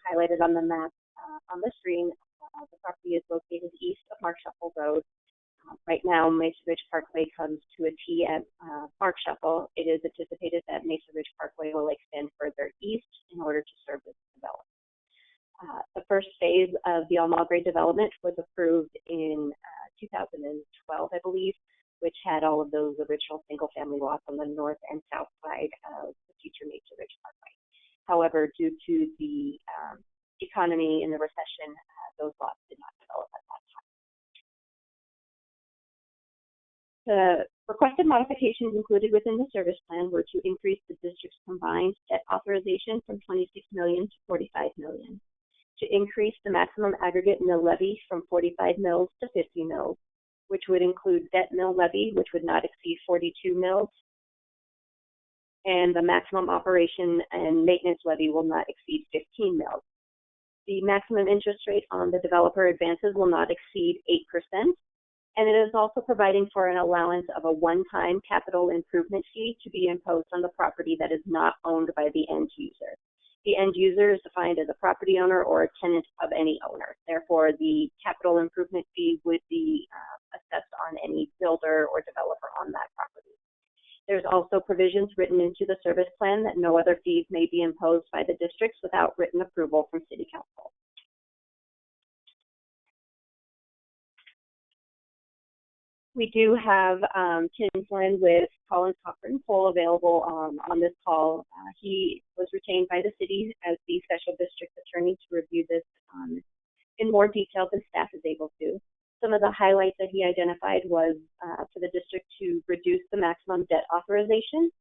highlighted on the map on the screen, the property is located east of Mark Shuffle Road. Right now, Mesa Ridge Parkway comes to a T at Mark Shuffle. It is anticipated that Mesa Ridge Parkway will extend further east in order to serve this development. The first phase of the El Magre development was approved in 2012, I believe, which had all of those original single-family lots on the north and south side of the future Mesa Ridge Parkway. However, due to the economy in the recession, those lots did not develop at that time. The requested modifications included within the service plan were to increase the district's combined debt authorization from $26 million to $45 million, to increase the maximum aggregate mill levy from 45 mills to 50 mills, which would include debt mill levy, which would not exceed 42 mills, and the maximum operation and maintenance levy will not exceed 15 mils. The maximum interest rate on the developer advances will not exceed 8%, and it is also providing for an allowance of a one-time capital improvement fee to be imposed on the property that is not owned by the end user. The end user is defined as a property owner or a tenant of any owner. Therefore, the capital improvement fee would be assessed on any builder or developer on that property. There's also provisions written into the service plan that no other fees may be imposed by the districts without written approval from City Council. We do have Tim Flynn with Collins Cochran Cole available on this call. He was retained by the city as the special district attorney to review this in more detail than staff is able to. Some of the highlights that he identified was for the district to reduce the maximum debt authorization.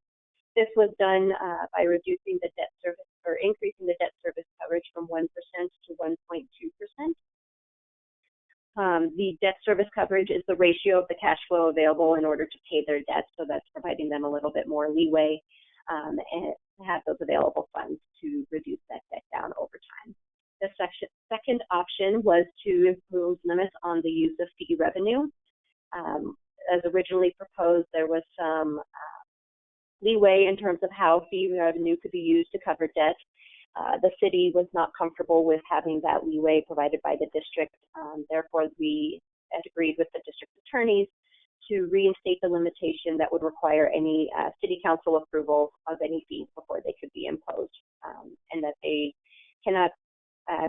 This was done by reducing the debt service or increasing the debt service coverage from 1% to 1.2%. The debt service coverage is the ratio of the cash flow available in order to pay their debt, so that's providing them a little bit more leeway and have those available funds to reduce that debt down over time. The second option was to impose limits on the use of fee revenue. As originally proposed, there was some leeway in terms of how fee revenue could be used to cover debt. The city was not comfortable with having that leeway provided by the district. Therefore, we had agreed with the district attorneys to reinstate the limitation that would require any city council approval of any fees before they could be imposed, and that they cannot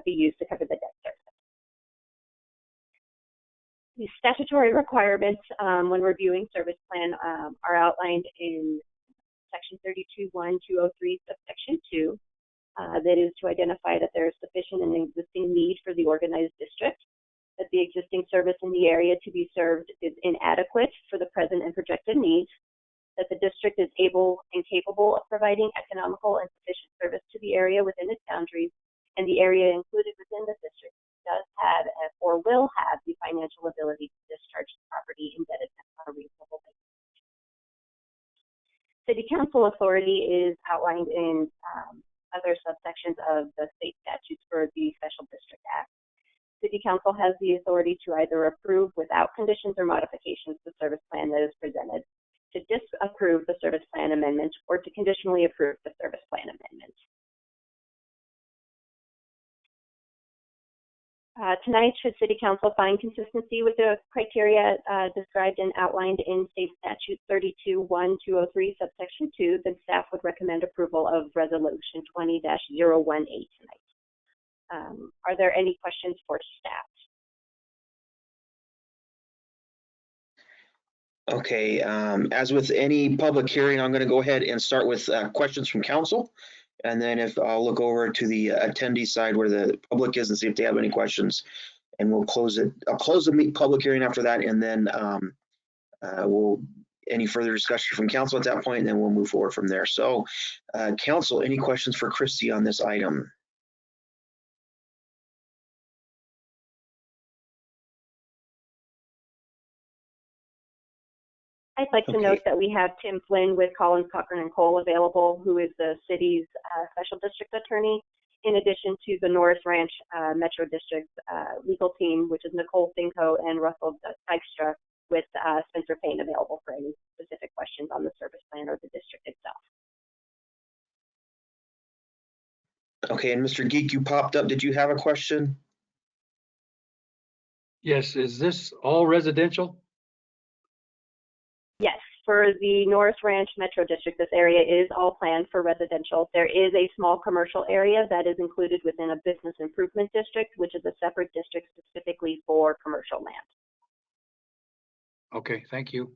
be used to cover the debt service. The statutory requirements when reviewing service plan are outlined in section 32.1.203 subsection 2. That is to identify that there is sufficient and existing need for the organized district, that the existing service in the area to be served is inadequate for the present and projected needs, that the district is able and capable of providing economical and sufficient service to the area within its boundaries, and the area included within the district does have or will have the financial ability to discharge the property indebtedness on a reasonable basis. City council authority is outlined in other subsections of the state statutes for the Special District Act. City Council has the authority to either approve without conditions or modifications the service plan that is presented, to disapprove the service plan amendment, or to conditionally approve the service plan amendment. Tonight, should City Council find consistency with the criteria described and outlined in State Statute 32.1.203 subsection 2, then staff would recommend approval of Resolution 20-018 tonight. Are there any questions for staff? Okay, as with any public hearing, I'm going to go ahead and start with questions from council. And then if I'll look over to the attendee side where the public is and see if they have any questions, and we'll close it. I'll close the public hearing after that, and then we'll any further discussion from council at that point, and then we'll move forward from there. So council, any questions for Christy on this item? I'd like to note that we have Tim Flynn with Collins Cochran Cole available, who is the city's special district attorney, in addition to the Norris Ranch Metro District legal team, which is Nicole Finko and Russell Dykstra, with Spencer Payne available for any specific questions on the service plan or the district itself. Okay, and Mr. Geek, you popped up. Did you have a question? Yes, is this all residential? Yes, for the Norris Ranch Metro District, this area is all planned for residential. There is a small commercial area that is included within a business improvement district, which is a separate district specifically for commercial land. Okay, thank you.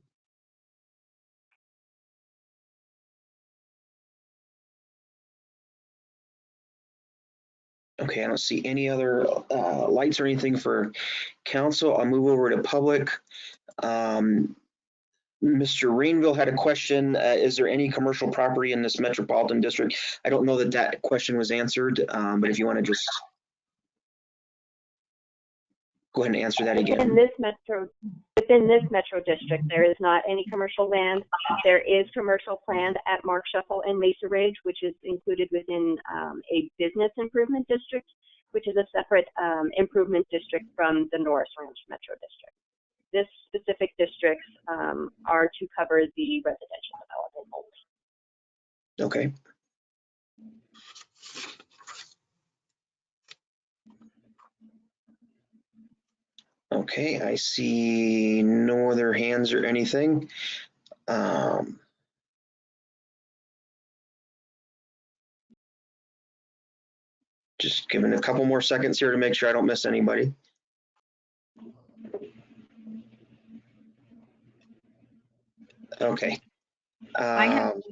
Okay, I don't see any other lights or anything for council. I'll move over to public. Mr. Rainville had a question. Is there any commercial property in this metropolitan district? I don't know that that question was answered, but if you want to just. Go ahead and answer that Within again. this metro district, there is not any commercial land. There is commercial planned at Mark Shuffle and Mesa Ridge, which is included within a business improvement district, which is a separate improvement district from the Norris Ranch Metro District. This specific districts are to cover the residential development only. Okay. Okay, I see no other hands or anything. Just giving a couple more seconds here to make sure I don't miss anybody. Okay. I have,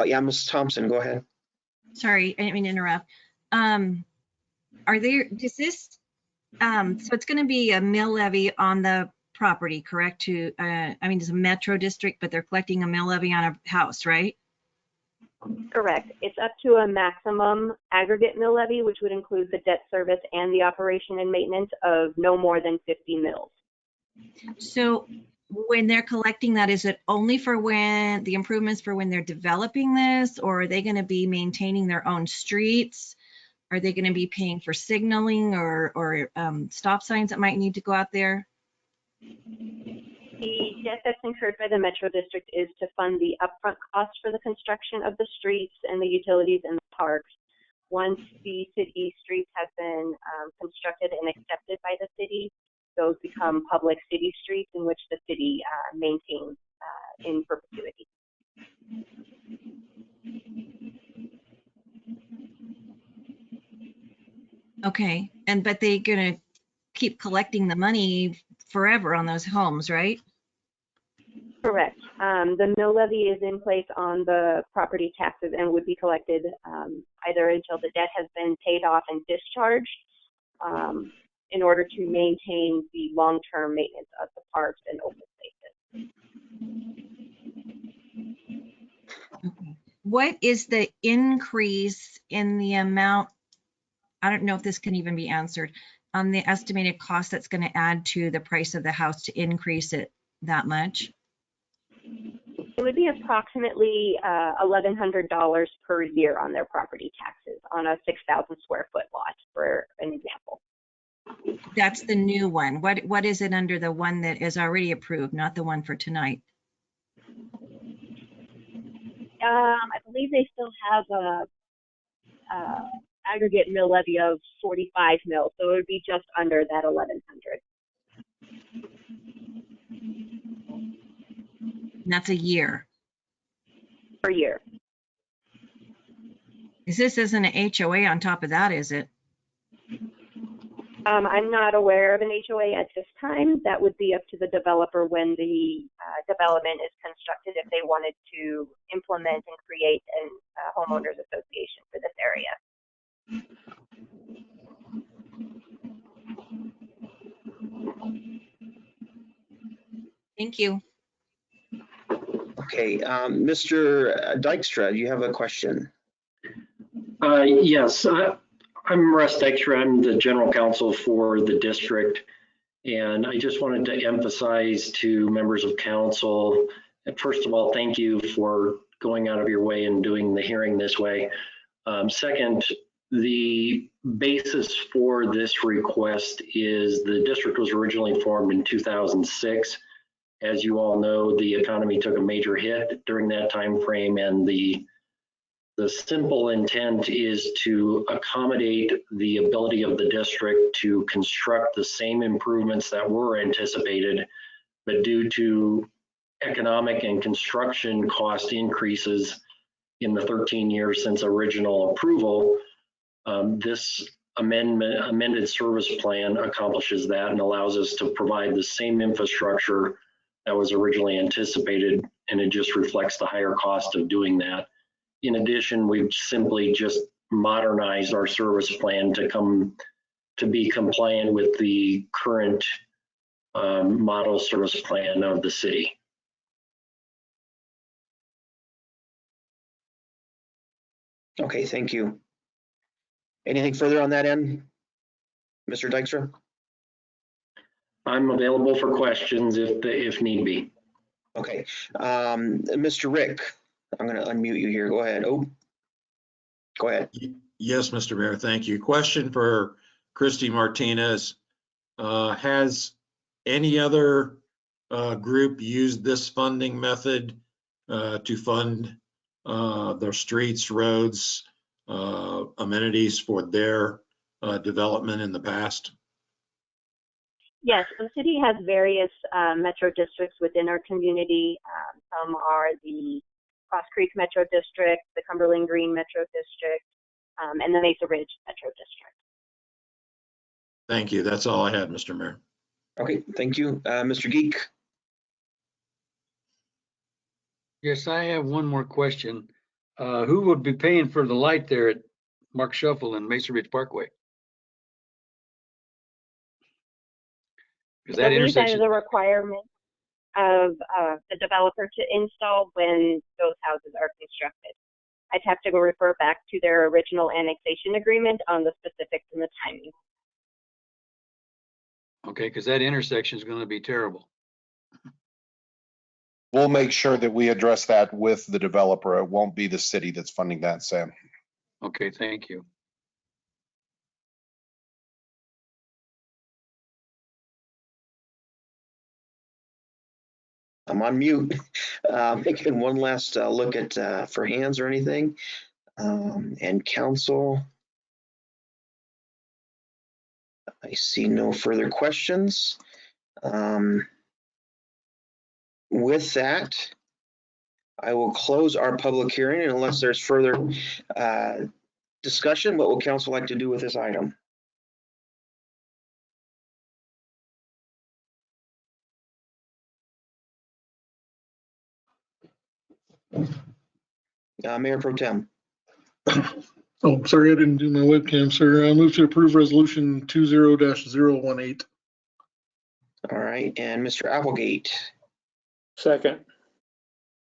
Yeah, Ms. Thompson, go ahead. sorry, I didn't mean to interrupt. Are there, does this, so it's going to be a mill levy on the property, correct? To, I mean, it's a metro district, but they're collecting a mill levy on a house, right? Correct. It's up to a maximum aggregate mill levy, which would include the debt service and the operation and maintenance of no more than 50 mills. So when they're collecting that, is it only for when the improvements for when they're developing this, or are they going to be maintaining their own streets? Are they going to be paying for signaling or stop signs that might need to go out there? The debt that's incurred by the Metro District is to fund the upfront costs for the construction of the streets and the utilities and the parks. Once the city streets have been constructed and accepted by the city, those become public city streets in which the city maintains in perpetuity. Okay, but they're gonna keep collecting the money forever on those homes, right? Correct. The mill levy is in place on the property taxes and would be collected either until the debt has been paid off and discharged in order to maintain the long-term maintenance of the parks and open spaces. Okay. What is the increase in the amount? I don't know if this can even be answered on the estimated cost that's going to add to the price of the house to increase it that much. It would be approximately $1,100 per year on their property taxes on a 6,000 square foot lot, for an example. That's the new one. What is it under the one that is already approved, not the one for tonight? I believe they still have a aggregate mill levy of 45 mils, so it would be just under that 1,100. And that's a year. Per year. This isn't an HOA on top of that, is it? I'm not aware of an HOA at this time. That would be up to the developer when the development is constructed, if they wanted to implement and create a homeowners association for this area. Thank you. Okay, Mr. Dykstra, you have a question? Yes, I'm Russ Dykstra. I'm the general counsel for the district. And I just wanted to emphasize to members of council, first of all, thank you for going out of your way and doing the hearing this way. Second, the basis for this request is the district was originally formed in 2006. As you all know, the economy took a major hit during that time frame, and the simple intent is to accommodate the ability of the district to construct the same improvements that were anticipated, but due to economic and construction cost increases in the 13 years since original approval, this amended service plan accomplishes that and allows us to provide the same infrastructure that was originally anticipated, and it just reflects the higher cost of doing that. In addition, we've simply just modernized our service plan to be compliant with the current model service plan of the city. Okay, thank you. Anything further on that end? Mr. Dykstra? I'm available for questions if need be. Okay. Mr. Rick, I'm going to unmute you here. Go ahead. Oh, go ahead. Yes, Mr. Mayor, thank you. Question for Christy Martinez. Has any other group used this funding method to fund their streets, roads, amenities for their development in the past? Yes, the city has various metro districts within our community. Some are the Cross Creek Metro District, the Cumberland Green Metro District, and the Mesa Ridge Metro District. Thank you. That's all I had, Mr. Mayor. Okay, thank you. Mr. Geek? Yes, I have one more question. Who would be paying for the light there at Mark Shuffle and Mesa Ridge Parkway? Because I that believe that is intersection, a requirement of the developer to install when those houses are constructed. I'd have to go refer back to their original annexation agreement on the specifics and the timing. okay, because that intersection is going to be terrible. We'll make sure that we address that with the developer. It won't be the city that's funding that, Sam. Okay, thank you. I'm on mute. Making one last look at for hands or anything. And council. I see no further questions. With that, I will close our public hearing, and unless there's further discussion, what will council like to do with this item? Mayor Pro Tem. Oh, sorry, I didn't do my webcam, sir. I move to approve resolution 20-018. All right, and Mr. Applegate. Second.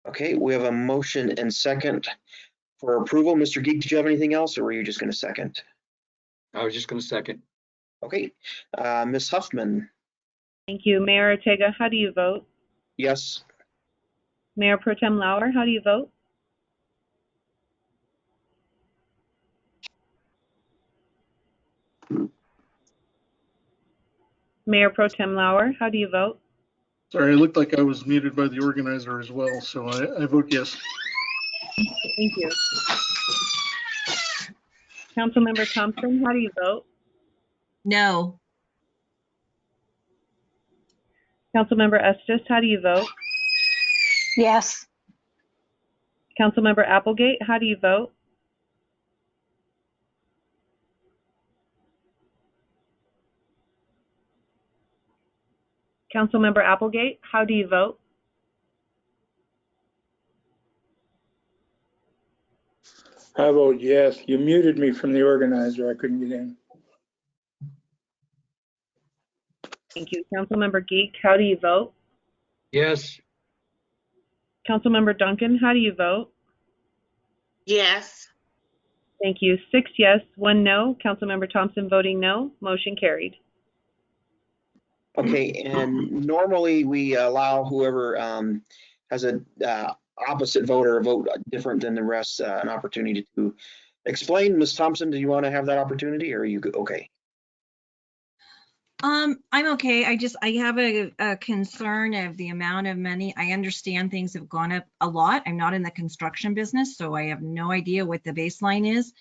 Okay, we have a motion and second for approval. Mr. Geek, did you have anything else, or were you just going to second? I was just going to second. Okay, Ms. Huffman. Thank you. Mayor Ortega, how do you vote? Yes. Mayor Pro Tem Lauer, how do you vote? Mayor Pro Tem Lauer, how do you vote? Sorry, it looked like I was muted by the organizer as well, so I vote yes. Thank you. Councilmember Thompson, how do you vote? No. Councilmember Estes, how do you vote? Yes. Councilmember Applegate, how do you vote? Councilmember Applegate, how do you vote? I vote yes. You muted me from the organizer. I couldn't get in. Thank you. Councilmember Geek, how do you vote? Yes. Councilmember Duncan, how do you vote? Yes. Thank you. 6 yes, 1 no. Councilmember Thompson voting no. Motion carried. Okay, and normally we allow whoever has a opposite vote or a vote different than the rest an opportunity to explain. Ms. Thompson, do you want to have that opportunity, or are you okay? I'm okay. I have a concern of the amount of money. I understand things have gone up a lot. I'm not in the construction business, so I have no idea what the baseline is.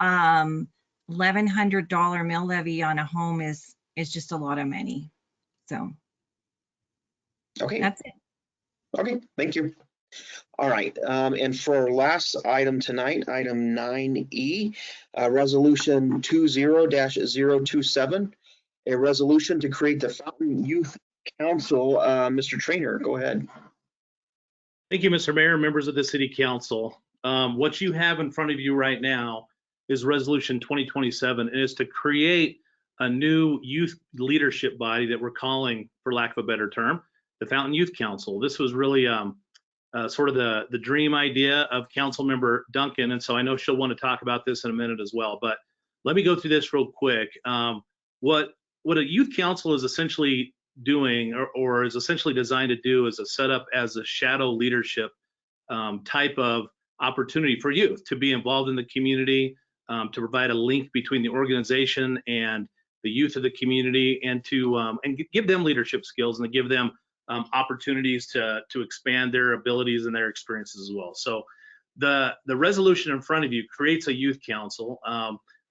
$1,100 mill levy on a home is just a lot of money. So Okay. that's it. Okay, thank you. All right, and for our last item tonight, item 9E, resolution 20-027, a resolution to create the Fountain Youth Council. Mr. Trainer, go ahead. Thank you, Mr. Mayor, members of the City Council. What you have in front of you right now is Resolution 2027, and it's to create a new youth leadership body that we're calling, for lack of a better term, the Fountain Youth Council. This was really sort of the dream idea of Councilmember Duncan, and so I know she'll want to talk about this in a minute as well. But let me go through this real quick. What a youth council is essentially doing, or is essentially designed to do, is a setup as a shadow leadership type of opportunity for youth to be involved in the community, to provide a link between the organization and the youth of the community, and to give them leadership skills and to give them opportunities to expand their abilities and their experiences as well. So the resolution in front of you creates a youth council.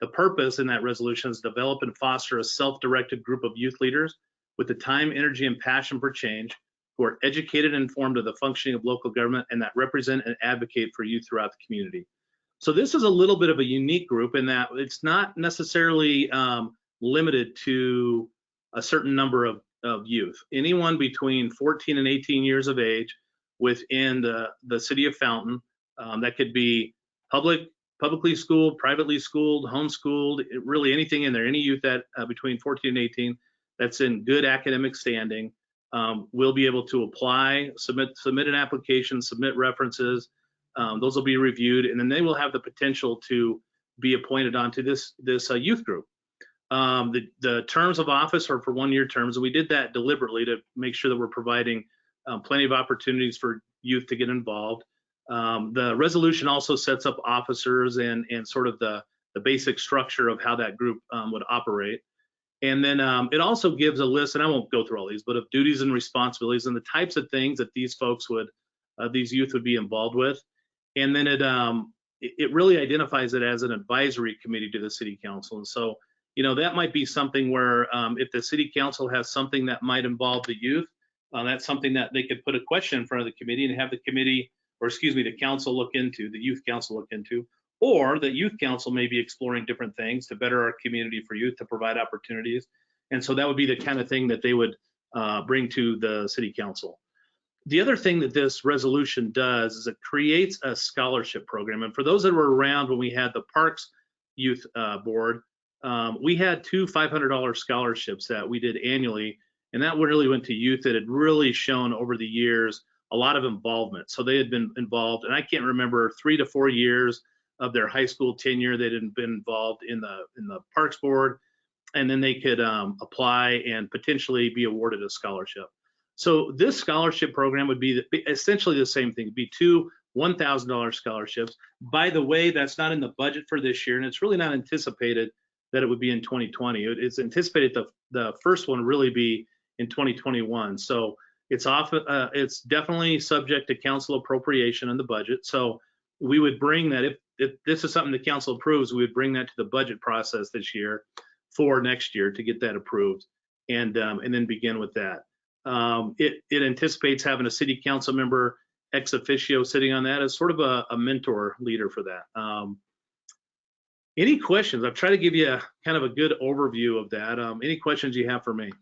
The purpose in that resolution is develop and foster a self-directed group of youth leaders with the time, energy, and passion for change, who are educated and informed of the functioning of local government and that represent and advocate for youth throughout the community. So this is a little bit of a unique group in that it's not necessarily limited to a certain number of youth. Anyone between 14 and 18 years of age within the city of Fountain, that could be publicly schooled, privately schooled, homeschooled, really anything in there, any youth that between 14 and 18 that's in good academic standing, will be able to apply, submit an application, submit references. Those will be reviewed, and then they will have the potential to be appointed onto this youth group. The terms of office are for 1-year terms, and we did that deliberately to make sure that we're providing plenty of opportunities for youth to get involved. The resolution also sets up officers and sort of the basic structure of how that group would operate. And then it also gives a list, and I won't go through all these, but of duties and responsibilities and the types of things that these folks would, these youth would be involved with. And then it really identifies it as an advisory committee to the city council. And so, you know, that might be something where if the city council has something that might involve the youth, that's something that they could put a question in front of the committee and have the committee, or excuse me, the council look into, the youth council look into. Or the youth council may be exploring different things to better our community for youth, to provide opportunities. And so that would be the kind of thing that they would bring to the city council. The other thing that this resolution does is it creates a scholarship program. And for those that were around when we had the Parks Youth Board, we had 2 $500 scholarships that we did annually. And that really went to youth that had really shown over the years a lot of involvement. So they had been involved, and I can't remember, 3 to 4 years of their high school tenure, they had been involved in the Parks Board, and then they could apply and potentially be awarded a scholarship. So this scholarship program would be essentially the same thing. It'd be 2 $1,000 scholarships. By the way, that's not in the budget for this year, and it's really not anticipated that it would be in 2020. It's anticipated the first one really be in 2021. So it's definitely subject to council appropriation in the budget. So we would bring that, if this is something the council approves, we would bring that to the budget process this year for next year to get that approved, and then begin with that. It anticipates having a city council member ex officio sitting on that as sort of a mentor leader for that. Any questions? I've tried to give you kind of a good overview of that. Any questions you have for me?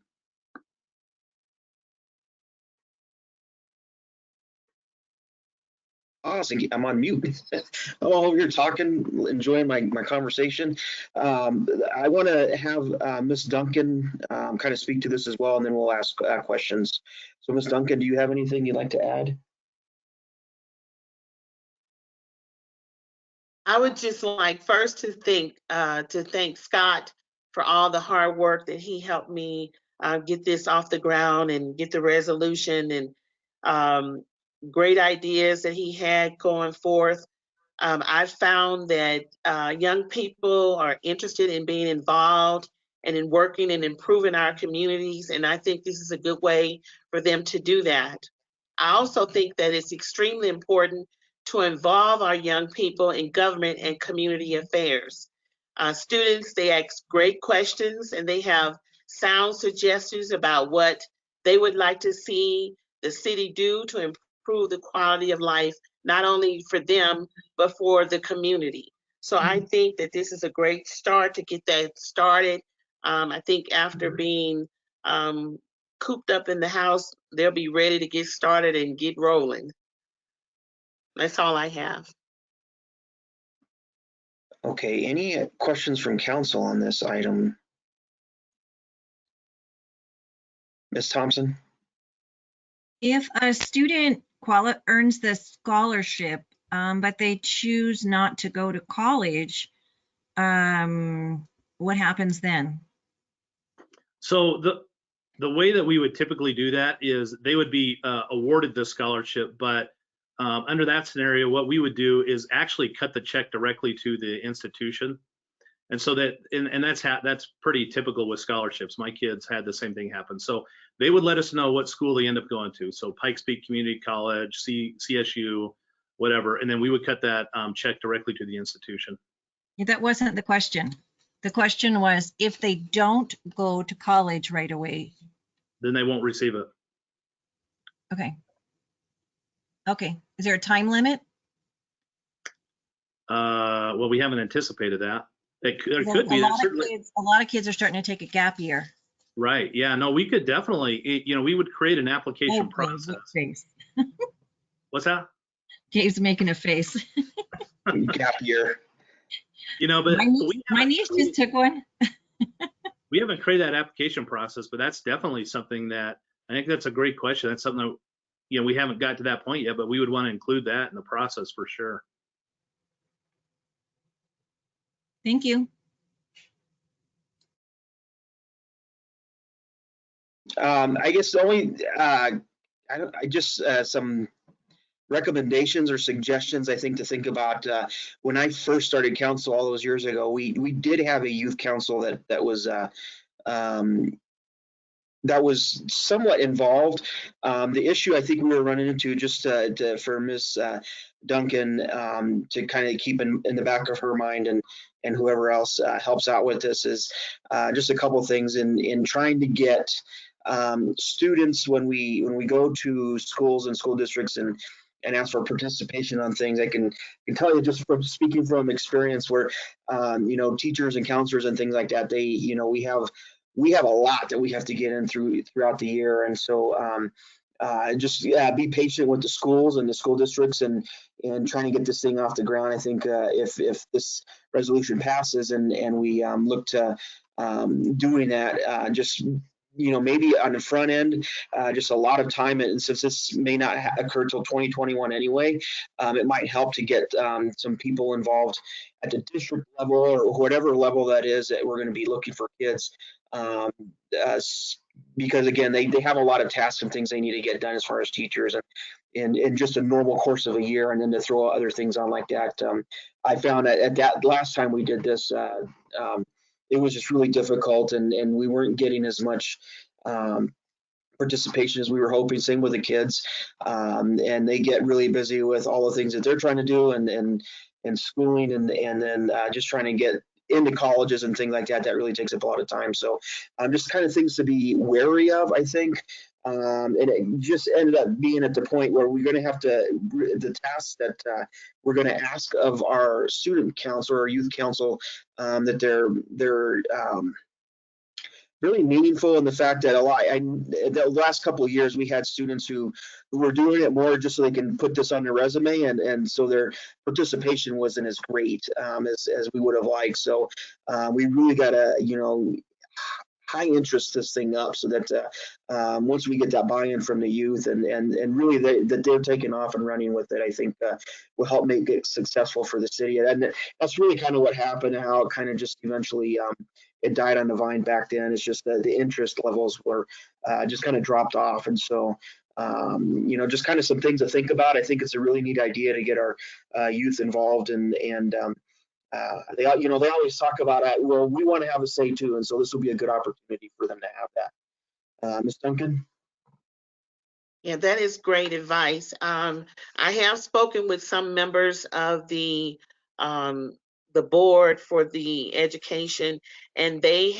Honestly, I'm on mute. Oh, you're talking, enjoying my conversation. I want to have Ms. Duncan kind of speak to this as well, and then we'll ask questions. So, Ms. Duncan, do you have anything you'd like to add? I would just like first to thank Scott for all the hard work that he helped me get this off the ground and get the resolution, and great ideas that he had going forth. I've found that young people are interested in being involved and in working and improving our communities, and I think this is a good way for them to do that. I also think that it's extremely important to involve our young people in government and community affairs. Students, they ask great questions and they have sound suggestions about what they would like to see the city do to improve the quality of life, not only for them, but for the community. So I think that this is a great start to get that started. I think after being cooped up in the house, they'll be ready to get started and get rolling. That's all I have. Okay, any questions from council on this item? Ms. Thompson? If a student earns the scholarship, but they choose not to go to college, what happens then? So the way that we would typically do that is they would be awarded the scholarship, but under that scenario, what we would do is actually cut the check directly to the institution. And so that, and that's pretty typical with scholarships. My kids had the same thing happen. So they would let us know what school they end up going to. So Pikes Peak Community College, CSU, whatever. And then we would cut that check directly to the institution. That wasn't the question. The question was, if they don't go to college right away. Then they won't receive it. Okay. Okay. Is there a time limit? Well, we haven't anticipated that. There Well, could be. A lot of kids are starting to take a gap year. Right. Yeah. No, we could definitely, you know, we would create an application process. What's that? Dave's making a face. Gap year. You know, but my niece just took one. We haven't created that application process, but that's definitely something that I think that's a great question. That's something that, you know, we haven't got to that point yet, but we would want to include that in the process for sure. Thank you. I guess the only, some recommendations or suggestions I think to think about. When I first started council all those years ago, we did have a youth council that was somewhat involved. The issue I think we were running into, just for Ms. Duncan, to kind of keep in the back of her mind, and whoever else helps out with this, is just a couple things in trying to get students, when we go to schools and school districts and ask for participation on things. I can tell you, just from speaking from experience, where you know, teachers and counselors and things like that, they, you know, we have a lot that we have to get in throughout the year, and so just be patient with the schools and the school districts and trying to get this thing off the ground. I think if this resolution passes and we look to doing that, just, you know, maybe on the front end, just a lot of time, and since this may not occur till 2021 anyway, it might help to get some people involved at the district level or whatever level that is that we're going to be looking for kids. Because again, they have a lot of tasks and things they need to get done as far as teachers and just a normal course of a year, and then to throw other things on like that. I found that at that last time we did this, it was just really difficult, and we weren't getting as much participation as we were hoping. Same with the kids, and they get really busy with all the things that they're trying to do and schooling, and then just trying to get into colleges and things like that. That really takes up a lot of time. So just kind of things to be wary of, I think. And it just ended up being at the point where we're going to have to, the tasks that we're going to ask of our student council or youth council, that they're really meaningful in the fact that the last couple of years we had students who were doing it more just so they can put this on their resume, and so their participation wasn't as great as we would have liked. So we really got to, you know, high interest this thing up, so that once we get that buy-in from the youth and really that they're taking off and running with it, I think will help make it successful for the city. And that's really kind of what happened, how it kind of just eventually it died on the vine back then. It's just that the interest levels were just kind of dropped off. And so you know, just kind of some things to think about. I think it's a really neat idea to get our youth involved, and they, you know, they always talk about, well, we want to have a say too, and so this will be a good opportunity for them to have that. Ms. Duncan? Yeah, that is great advice. I have spoken with some members of the board for the education, and they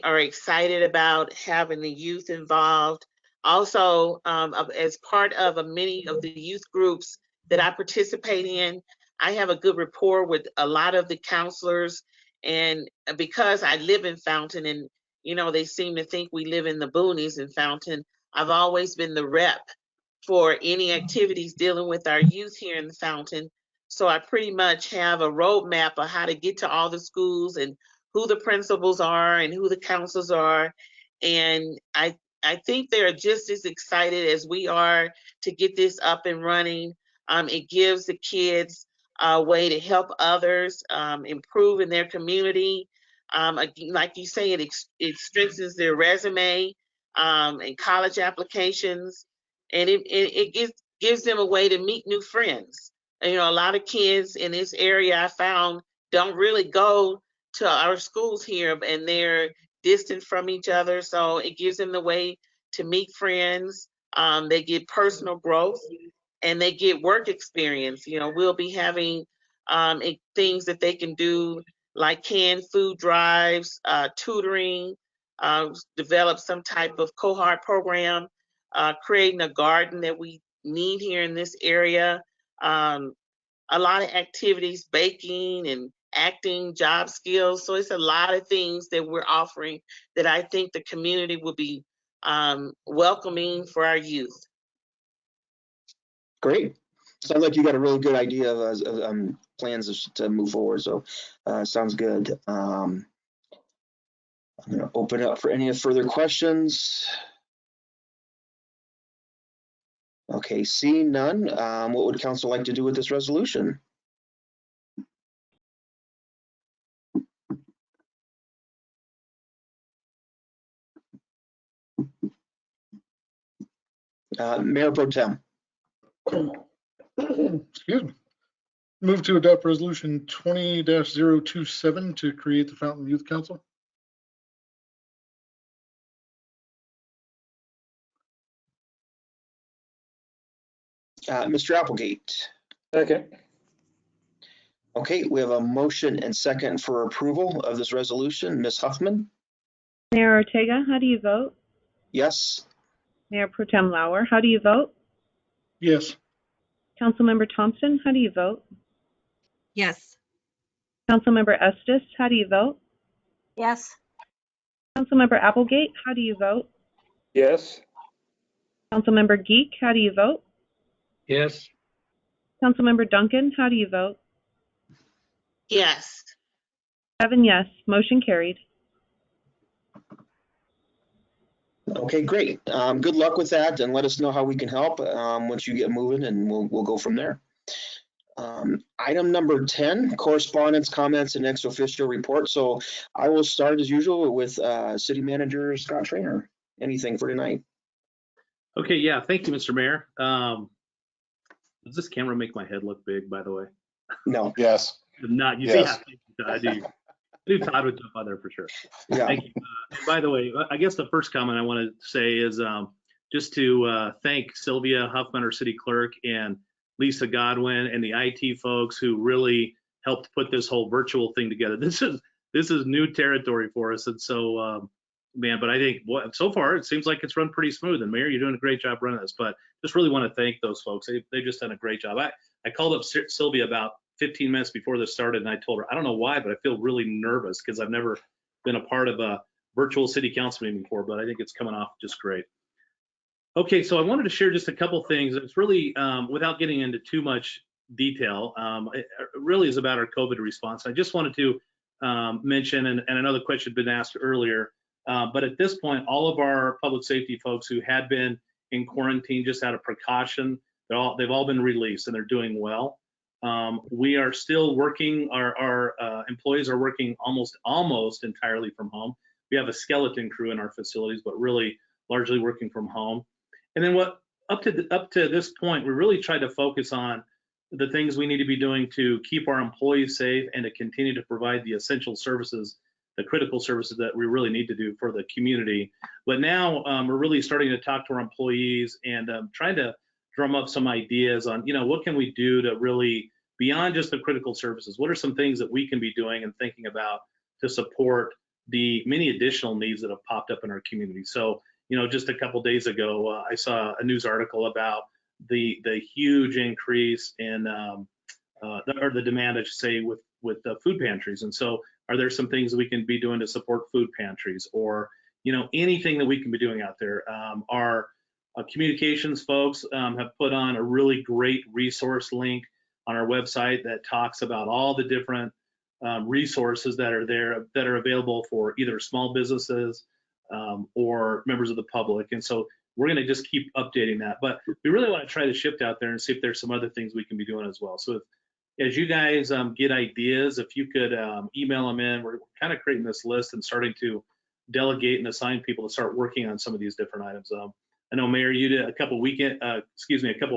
are excited about having the youth involved. Also, as part of many of the youth groups that I participate in, I have a good rapport with a lot of the counselors, and because I live in Fountain, and you know, they seem to think we live in the boonies in Fountain, I've always been the rep for any activities dealing with our youth here in the Fountain. So I pretty much have a roadmap of how to get to all the schools and who the principals are and who the counselors are. And I think they're just as excited as we are to get this up and running. It gives the kids a way to help others improve in their community. Like you say, it strengthens their resume and college applications, and it gives them a way to meet new friends. And, a lot of kids in this area I found don't really go to our schools here, and they're distant from each other. So it gives them the way to meet friends. They get personal growth, and they get work experience. We'll be having things that they can do like canned food drives, tutoring, develop some type of cohort program, creating a garden that we need here in this area. A lot of activities, baking and acting, job skills. So it's a lot of things that we're offering that I think the community will be welcoming for our youth. Great. Sounds like you got a really good idea of plans to move forward. So sounds good. I'm going to open it up for any further questions. Okay, seeing none, what would council like to do with this resolution? Mayor Pro Tem. Excuse me. Move to adopt resolution 20-027 to create the Fountain Youth Council. Mr. Applegate. Second. Okay, we have a motion and second for approval of this resolution. Ms. Huffman? Mayor Ortega, how do you vote? Yes. Mayor Pro Tem Lauer, how do you vote? Yes. Councilmember Thompson, how do you vote? Yes. Councilmember Estes, how do you vote? Yes. Councilmember Applegate, how do you vote? Yes. Councilmember Geek, how do you vote? Yes. Councilmember Duncan, how do you vote? Yes. 7 yes, motion carried. Okay, great. Good luck with that, and let us know how we can help once you get moving, and we'll go from there. Item number 10, correspondence, comments, and ex officio report. So I will start as usual with City Manager Scott Traynor. Anything for tonight? Okay, yeah, thank you, Mr. Mayor. Does this camera make my head look big, by the way? No. Yes. Not, you Yes. see, yeah, I do. I do. Todd would jump on there for sure. Yeah. Thank you. And by the way, I guess the first comment I want to say is just to thank Sylvia Huffman, our city clerk, and Lisa Godwin and the IT folks who really helped put this whole virtual thing together. This is new territory for us, and so man, but I think so far it seems like it's run pretty smooth. And Mayor, you're doing a great job running this. But just really want to thank those folks. They've just done a great job. I called up Sylvia about 15 minutes before this started, and I told her, I don't know why, but I feel really nervous because I've never been a part of a virtual city council meeting before, but I think it's coming off just great. Okay, so I wanted to share just a couple things. It's really, without getting into too much detail, it really is about our COVID response. I just wanted to mention, and another question had been asked earlier, but at this point, all of our public safety folks who had been in quarantine just out of precaution, they've all been released and they're doing well. We are still working, our employees are working almost entirely from home. We have a skeleton crew in our facilities, but really largely working from home. And then up to this point, we really tried to focus on the things we need to be doing to keep our employees safe and to continue to provide the essential services, the critical services that we really need to do for the community. But now we're really starting to talk to our employees and trying to drum up some ideas on, what can we do to really, beyond just the critical services, what are some things that we can be doing and thinking about to support the many additional needs that have popped up in our community. So, just a couple days ago, I saw a news article about the huge increase in the demand, I should say, with the food pantries. And so, are there some things that we can be doing to support food pantries, or anything that we can be doing out there? Our communications folks have put on a really great resource link on our website that talks about all the different resources that are there that are available for either small businesses or members of the public. And so we're going to just keep updating that. But we really want to try to shift out there and see if there's some other things we can be doing as well. So as you guys get ideas, if you could email them in. We're kind of creating this list and starting to delegate and assign people to start working on some of these different items. I know, Mayor, you did a couple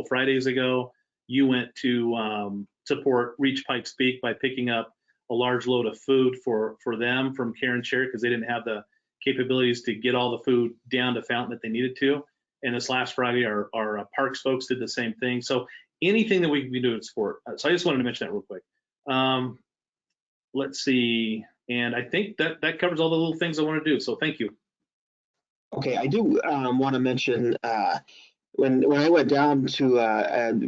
Fridays ago, you went to support Reach Pikes Peak by picking up a large load of food for them from Care and Share, because they didn't have the capabilities to get all the food down to Fountain that they needed to. And this last Friday, our Parks folks did the same thing. So anything that we can do to support. So I just wanted to mention that real quick. Let's see. And I think that covers all the little things I want to do. So thank you. Okay, I do want to mention when I went down to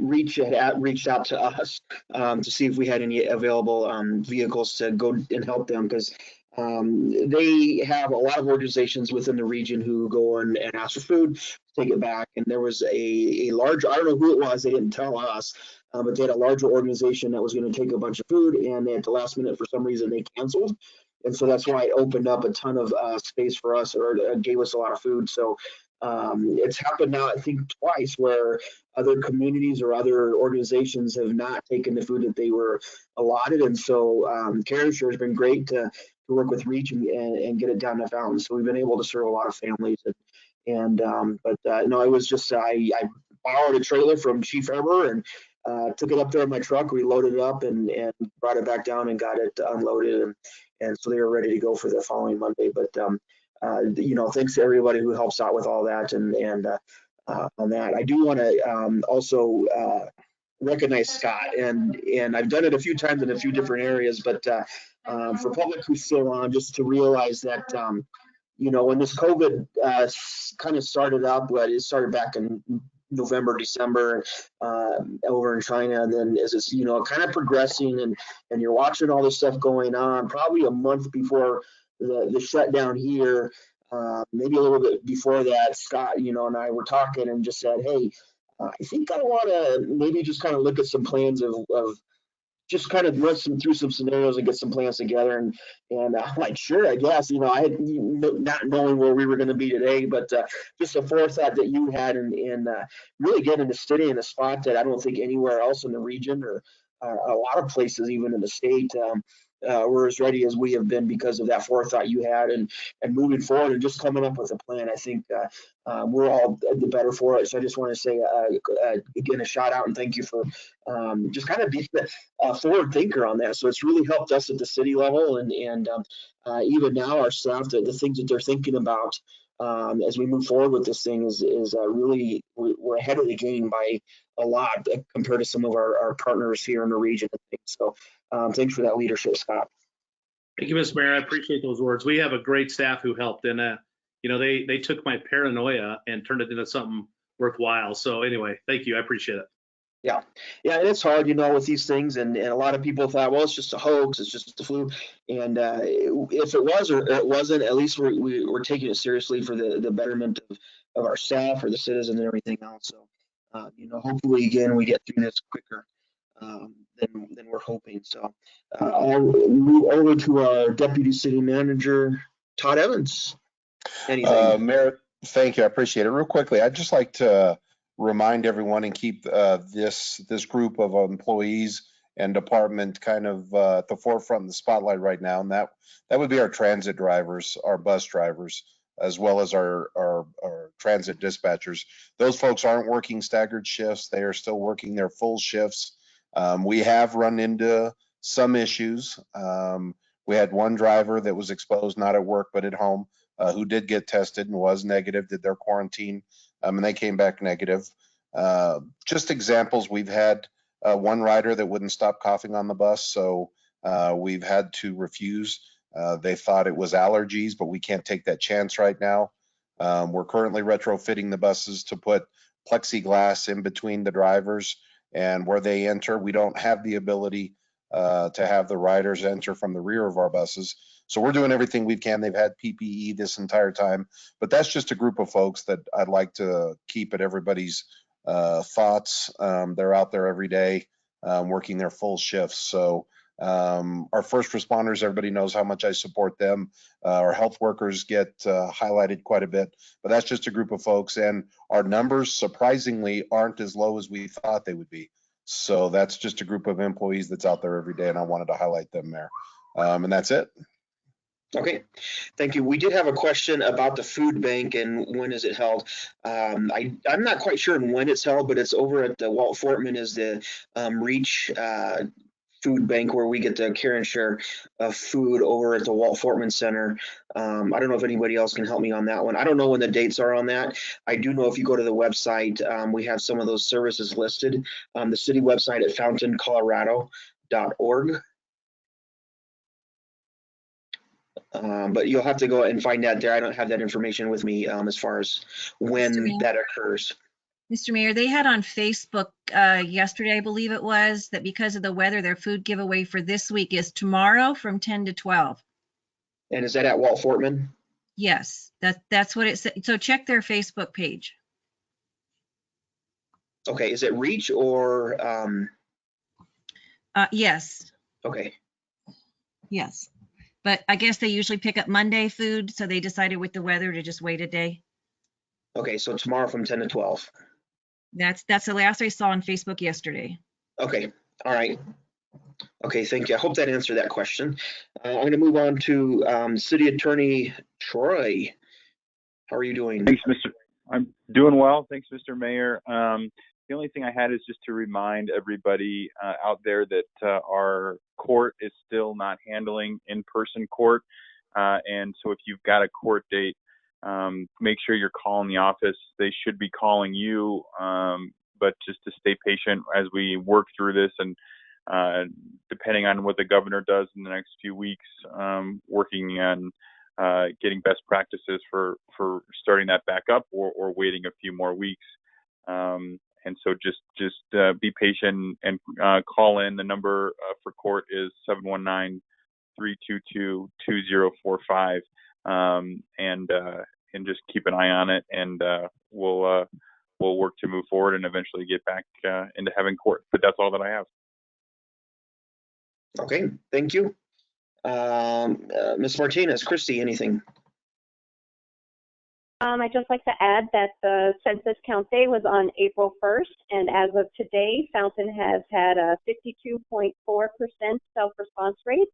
Reach had reached out to us to see if we had any available vehicles to go and help them, because they have a lot of organizations within the region who go and ask for food, take it back. And there was a large, I don't know who it was, they didn't tell us, but they had a larger organization that was going to take a bunch of food, and at the last minute, for some reason, they canceled. And so that's why it opened up a ton of space for us, or gave us a lot of food. So it's happened now, I think, twice, where other communities or other organizations have not taken the food that they were allotted. And so Care Share has been great to work with Reach and get it down to Fountain. So we've been able to serve a lot of families. No, it was just, I borrowed a trailer from Chief Eber and took it up there in my truck. We loaded it up and brought it back down and got it unloaded. And so they were ready to go for the following Monday. But thanks to everybody who helps out with all that and on that. I do want to also recognize Scott, and I've done it a few times in a few different areas, but for public who's still on, just to realize that when this COVID kind of started up, it started back in November, December, over in China, and then as it's kind of progressing, and you're watching all this stuff going on, probably a month before the shutdown here, maybe a little bit before that, Scott, and I were talking and just said, hey, I think I want to maybe just kind of look at some plans of just kind of run through some scenarios and get some plans together. And I'm like, sure, I guess, I had not knowing where we were going to be today, but just a forethought that you had in really getting the city in a spot that I don't think anywhere else in the region or a lot of places, even in the state, we're as ready as we have been because of that forethought you had and moving forward and just coming up with a plan. I think we're all the better for it. So I just want to say again, a shout out and thank you for just kind of being a forward thinker on that. So it's really helped us at the city level and even now our staff, the things that they're thinking about as we move forward with this thing is really, we're ahead of the game by a lot compared to some of our partners here in the region. So thanks for that leadership, Scott. Thank you, Mr. Mayor. I appreciate those words. We have a great staff who helped, and they took my paranoia and turned it into something worthwhile. So anyway, thank you. I appreciate it. Yeah, and it's hard, with these things, and a lot of people thought, well, it's just a hoax, it's just the flu, and if it was or it wasn't, at least we're taking it seriously for the betterment of our staff or the citizens and everything else. So, hopefully, again, we get through this quicker than we're hoping. So, I'll move over to our Deputy City Manager, Todd Evans. Anything? Mayor, thank you. I appreciate it. Real quickly, I'd just like to remind everyone and keep this group of employees and department kind of at the forefront of the spotlight right now, and that would be our transit drivers, our bus drivers, as well as our transit dispatchers. Those folks aren't working staggered shifts. They are still working their full shifts. We have run into some issues. We had one driver that was exposed, not at work, but at home, who did get tested and was negative, did their quarantine, and they came back negative. Just examples, we've had one rider that wouldn't stop coughing on the bus, so we've had to refuse. They thought it was allergies, but we can't take that chance right now. We're currently retrofitting the buses to put plexiglass in between the drivers, and where they enter, we don't have the ability to have the riders enter from the rear of our buses. So we're doing everything we can. They've had PPE this entire time, but that's just a group of folks that I'd like to keep at everybody's thoughts. They're out there every day working their full shifts. So our first responders, everybody knows how much I support them. Our health workers get highlighted quite a bit, but that's just a group of folks, and our numbers surprisingly aren't as low as we thought they would be. So that's just a group of employees that's out there every day, and I wanted to highlight them there. And that's it. Okay, thank you. We did have a question about the food bank and when is it held. I'm not quite sure when it's held, but it's over at the Walt Fortman is the Reach food bank where we get the care and share of food over at the Walt Fortman Center. I don't know if anybody else can help me on that one. I don't know when the dates are on that. I do know if you go to the website, we have some of those services listed. The city website at fountaincolorado.org. But you'll have to go and find that there. I don't have that information with me as far as when that occurs. Mr. Mayor, they had on Facebook yesterday, I believe it was, that because of the weather, their food giveaway for this week is tomorrow from 10 to 12. And is that at Walt Fortman? Yes, that's what it said. So check their Facebook page. Okay, is it Reach or? Yes. Okay. Yes. But I guess they usually pick up Monday food, so they decided with the weather to just wait a day. Okay, so tomorrow from 10 to 12. That's the last I saw on Facebook yesterday. Okay, all right. Okay, thank you. I hope that answered that question. I'm going to move on to City Attorney Troy. How are you doing? Thanks, I'm doing well. Thanks, Mr. Mayor. The only thing I had is just to remind everybody out there that our court is still not handling in-person court. And so if you've got a court date, make sure you're calling the office. They should be calling you, but just to stay patient as we work through this, and depending on what the governor does in the next few weeks, working on getting best practices for starting that back up, or waiting a few more weeks. And so just be patient and call in. The number for court is 719-322-2045. And just keep an eye on it, and we'll work to move forward and eventually get back into having court. But that's all that I have. Okay, thank you. Ms. Martinez, Christy, anything? I'd just like to add that the census count day was on April 1st, and as of today, Fountain has had a 52.4% self-response rate.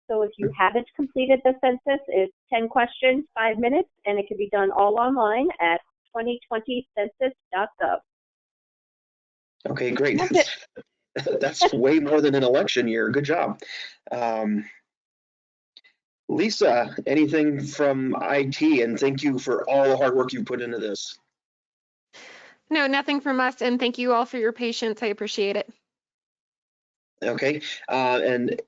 So if you haven't completed the census, it's 10 questions, 5 minutes, and it can be done all online at 2020census.gov. Okay, great. That's way more than an election year. Good job. Lisa, anything from IT? And thank you for all the hard work you put into this. No, nothing from us. And thank you all for your patience. I appreciate it. Okay. And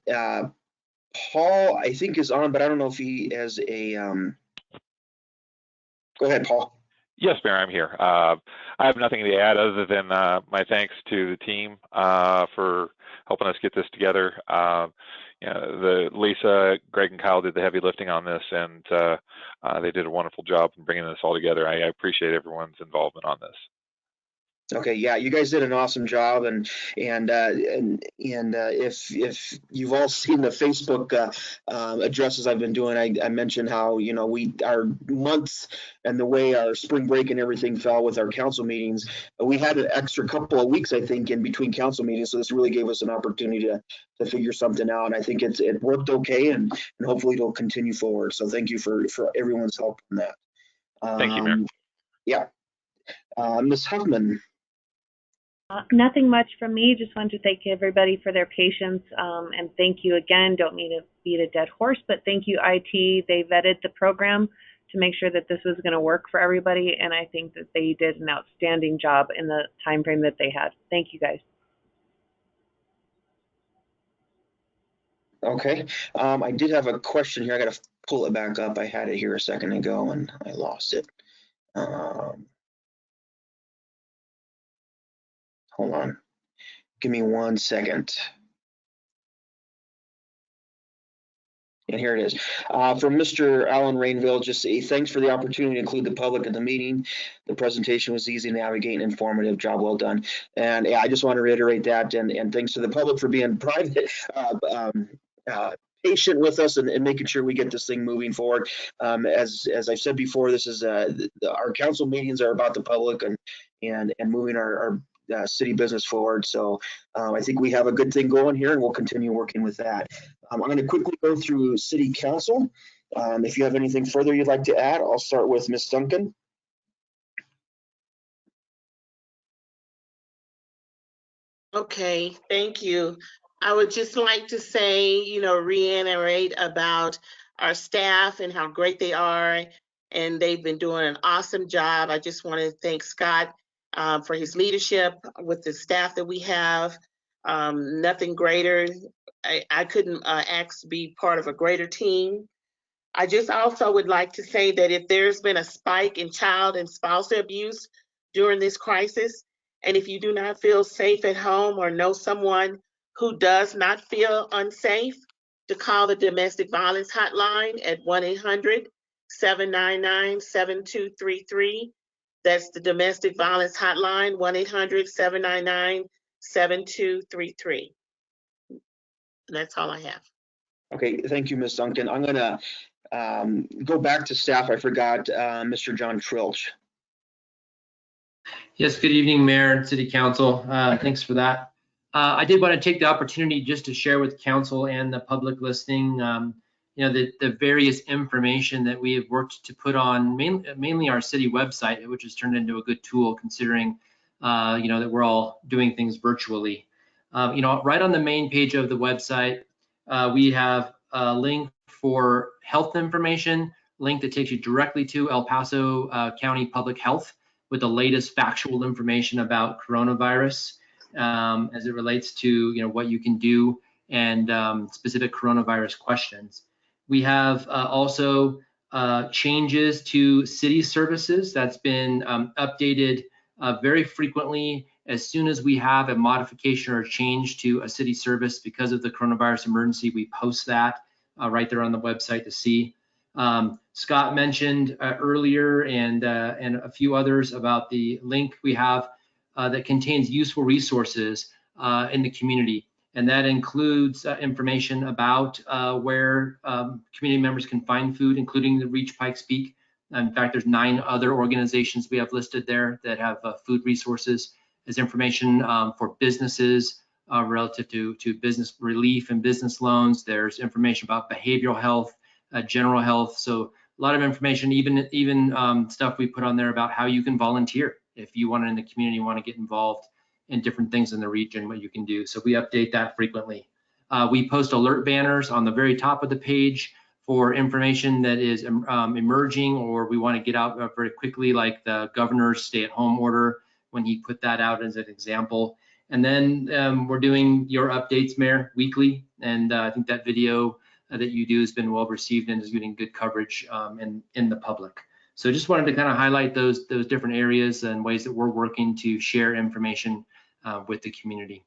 Paul, I think, is on, but I don't know if he has a. Go ahead, Paul. Yes, Mayor, I'm here. I have nothing to add other than my thanks to the team for helping us get this together. Lisa, Greg, and Kyle did the heavy lifting on this, and they did a wonderful job in bringing this all together. I appreciate everyone's involvement on this. Okay, yeah, you guys did an awesome job, and if you've all seen the Facebook addresses I've been doing, I mentioned how our months and the way our spring break and everything fell with our council meetings. We had an extra couple of weeks, I think, in between council meetings, so this really gave us an opportunity to figure something out. And I think it worked okay, and hopefully it'll continue forward. So thank you for everyone's help in that. Thank you, Mayor. Yeah, Ms. Huffman. Nothing much from me. Just wanted to thank everybody for their patience, and thank you again. Don't mean to beat a dead horse, but thank you, IT. They vetted the program to make sure that this was going to work for everybody, and I think that they did an outstanding job in the time frame that they had. Thank you, guys. Okay, I did have a question here. I got to pull it back up. I had it here a second ago and I lost it. Hold on. Give me 1 second. And here it is. From Mr. Alan Rainville, just say thanks for the opportunity to include the public in the meeting. The presentation was easy to navigate and informative. Job well done. And yeah, I just want to reiterate that. And thanks to the public for being private, patient with us and making sure we get this thing moving forward. As I've said before, this is our council meetings are about the public and moving our city business forward. So I think we have a good thing going here, and we'll continue working with that. I'm going to quickly go through city council. If you have anything further you'd like to add, I'll start with Ms. Duncan. Okay, thank you. I would just like to say, reiterate about our staff and how great they are, and they've been doing an awesome job. I just want to thank Scott for his leadership with the staff that we have. Nothing greater. I couldn't ask to be part of a greater team. I just also would like to say that if there's been a spike in child and spousal abuse during this crisis, and if you do not feel safe at home or know someone who does not feel unsafe, to call the domestic violence hotline at 1-800-799-7233. That's the domestic violence hotline, 1-800-799-7233. That's all I have. Okay, thank you, Ms. Duncan. I'm going to go back to staff. I forgot Mr. John Trilch. Yes, good evening, Mayor and City Council. Thanks for that. I did want to take the opportunity just to share with Council and the public listening, the various information that we have worked to put on mainly our city website, which has turned into a good tool considering, that we're all doing things virtually. Right on the main page of the website, we have a link for health information, link that takes you directly to El Paso County Public Health with the latest factual information about coronavirus as it relates to what you can do and specific coronavirus questions. We have also changes to city services that's been updated very frequently. As soon as we have a modification or a change to a city service because of the coronavirus emergency, we post that right there on the website to see. Scott mentioned earlier and a few others about the link we have that contains useful resources in the community. And that includes information about where community members can find food, including the Reach Pikes Peak. In fact, there's 9 other organizations we have listed there that have food resources. There's information for businesses relative to business relief and business loans. There's information about behavioral health, general health. So a lot of information, even stuff we put on there about how you can volunteer if you want to in the community, want to get involved in different things in the region, what you can do. So we update that frequently. We post alert banners on the very top of the page for information that is emerging or we want to get out very quickly, like the governor's stay-at-home order when he put that out as an example. And then we're doing your updates, Mayor, weekly. And I think that video that you do has been well received and is getting good coverage in the public. So just wanted to kind of highlight those different areas and ways that we're working to share information with the community.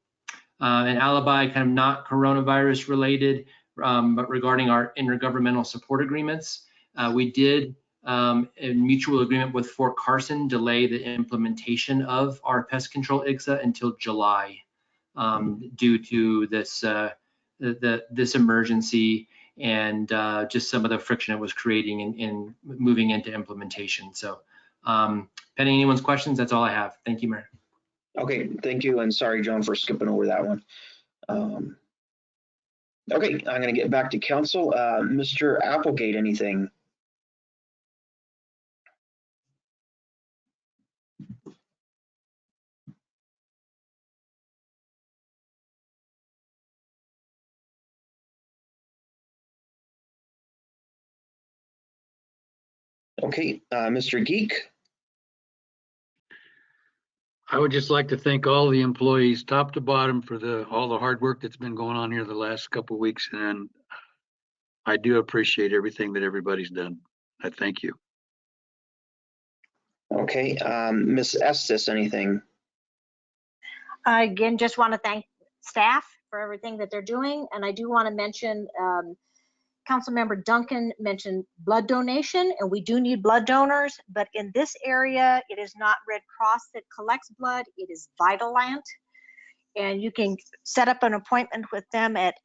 And Alibi, kind of not coronavirus related, but regarding our intergovernmental support agreements, we did in mutual agreement with Fort Carson delay the implementation of our pest control IGSA until July due to this this emergency and just some of the friction it was creating in moving into implementation. So pending anyone's questions, that's all I have. Thank you, Mayor. Okay, thank you, and sorry, John, for skipping over that one. Okay, I'm going to get back to council. Mr. Applegate, anything? Okay, Mr. Geek. I would just like to thank all the employees, top to bottom, for all the hard work that's been going on here the last couple of weeks. And I do appreciate everything that everybody's done. I thank you. Okay, Ms. Estes, anything? Again, just want to thank staff for everything that they're doing. And I do want to mention, Councilmember Duncan mentioned blood donation, and we do need blood donors, but in this area, it is not Red Cross that collects blood, it is Vitalant. And you can set up an appointment with them at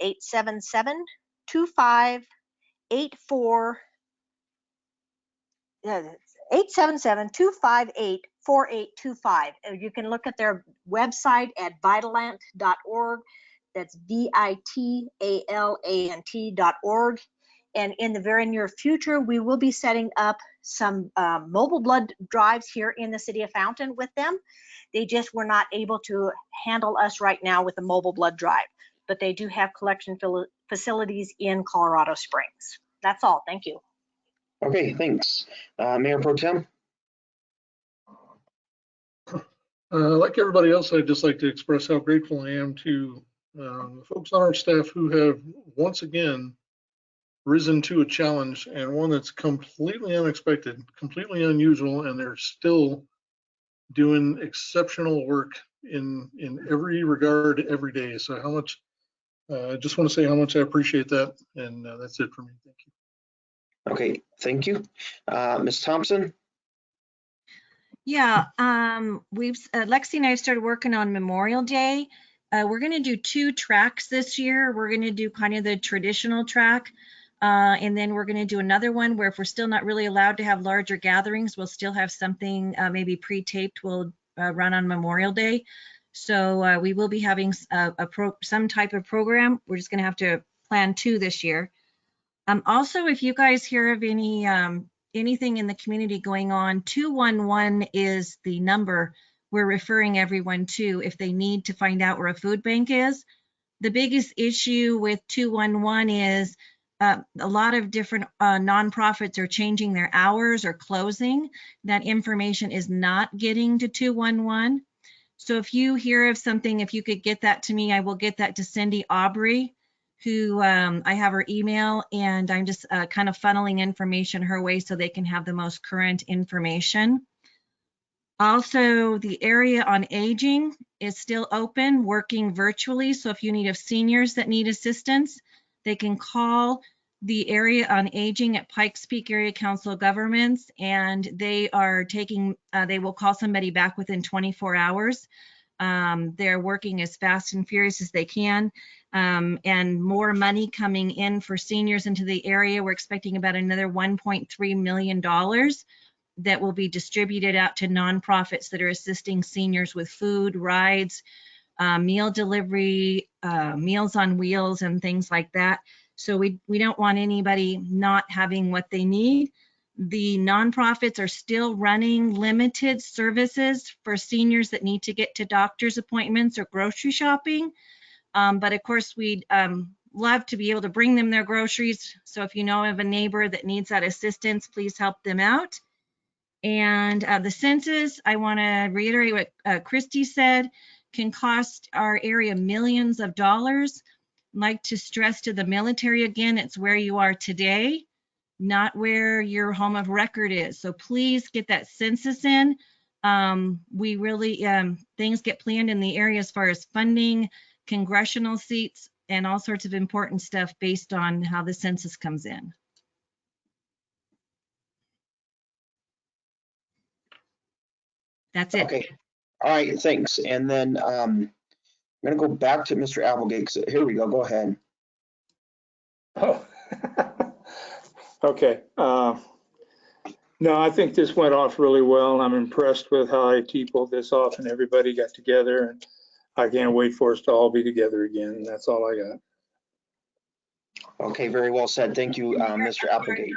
877-2584. 877-258-4825. You can look at their website at vitalant.org. That's VITALANT.org. And in the very near future, we will be setting up some mobile blood drives here in the city of Fountain with them. They just were not able to handle us right now with a mobile blood drive, but they do have collection facilities in Colorado Springs. That's all. Thank you. Okay, thanks. Mayor Pro Tem? Like everybody else, I'd just like to express how grateful I am to the folks on our staff who have once again risen to a challenge, and one that's completely unexpected, completely unusual, and they're still doing exceptional work in every regard every day. So how much, I just want to say how much I appreciate that, and that's it for me. Thank you. Okay, thank you. Ms. Thompson? Yeah, Lexi and I started working on Memorial Day. We're going to do 2 tracks this year. We're going to do kind of the traditional track, and then we're going to do another one where if we're still not really allowed to have larger gatherings, we'll still have something maybe pre-taped we'll run on Memorial Day. So we will be having some type of program. We're just going to have to plan 2 this year. Also, if you guys hear of anything in the community going on, 211 is the number we're referring everyone to if they need to find out where a food bank is. The biggest issue with 211 is a lot of different nonprofits are changing their hours or closing. That information is not getting to 211. So if you hear of something, if you could get that to me, I will get that to Cindy Aubrey, who I have her email, and I'm just kind of funneling information her way so they can have the most current information. Also, the area on aging is still open, working virtually. So if you need seniors that need assistance, they can call the area on aging at Pikes Peak Area Council of Governments, and they are taking, they will call somebody back within 24 hours. They're working as fast and furious as they can, and more money coming in for seniors into the area. We're expecting about another $1.3 million that will be distributed out to nonprofits that are assisting seniors with food, rides, meal delivery, Meals on Wheels, and things like that. So we don't want anybody not having what they need. The nonprofits are still running limited services for seniors that need to get to doctor's appointments or grocery shopping. But of course, we'd love to be able to bring them their groceries. So if you know of a neighbor that needs that assistance, please help them out. And the census, I want to reiterate what Christy said, can cost our area millions of dollars. I'd like to stress to the military again, it's where you are today, not where your home of record is. So please get that census in. We really, things get planned in the area as far as funding, congressional seats, and all sorts of important stuff based on how the census comes in. That's it. Okay. All right, thanks. And then I'm going to go back to Mr. Applegate. Here we go. Go ahead. Oh, okay. No, I think this went off really well. I'm impressed with how IT pulled this off and everybody got together. And I can't wait for us to all be together again. That's all I got. Okay, very well said. Thank you, Mr. Applegate.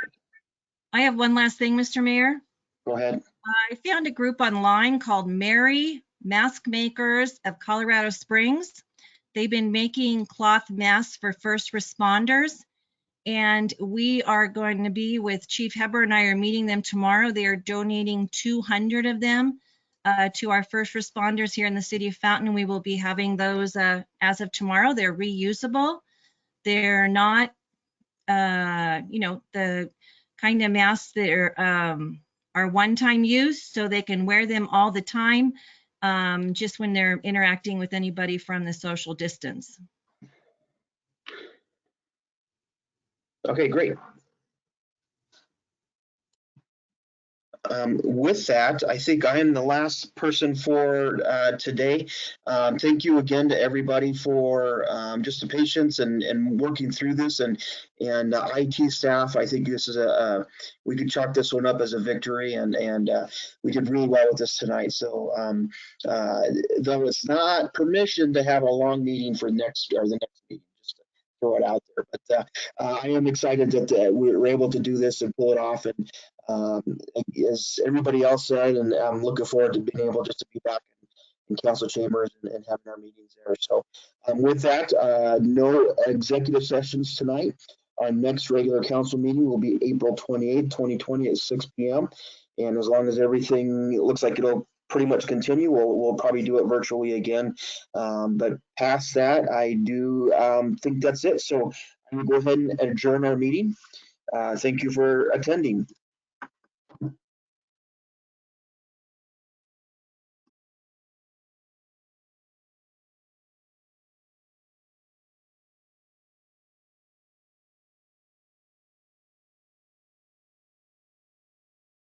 I have one last thing, Mr. Mayor. Go ahead. I found a group online called Merry Mask Makers of Colorado Springs. They've been making cloth masks for first responders, and we are going to be with Chief Heber and I are meeting them tomorrow. They are donating 200 of them to our first responders here in the city of Fountain. We will be having those as of tomorrow. They're reusable. They're not, the kind of masks that are one-time use, so they can wear them all the time, just when they're interacting with anybody from the social distance. Okay, great. With that, I think I am the last person for today. Thank you again to everybody for just the patience and working through this, and IT staff. I think this is we could chalk this one up as a victory, and we did really well with this tonight. So though it's not permission to have a long meeting for the next meeting, just to throw it out there. But I am excited that we were able to do this and pull it off, and as everybody else said, and I'm looking forward to being able just to be back in council chambers and having our meetings there. So with that, no executive sessions tonight. Our next regular council meeting will be April 28th, 2020 at 6 p.m. And as long as everything looks like it'll pretty much continue, we'll probably do it virtually again. But past that, I do think that's it. So I'm gonna go ahead and adjourn our meeting. Thank you for attending.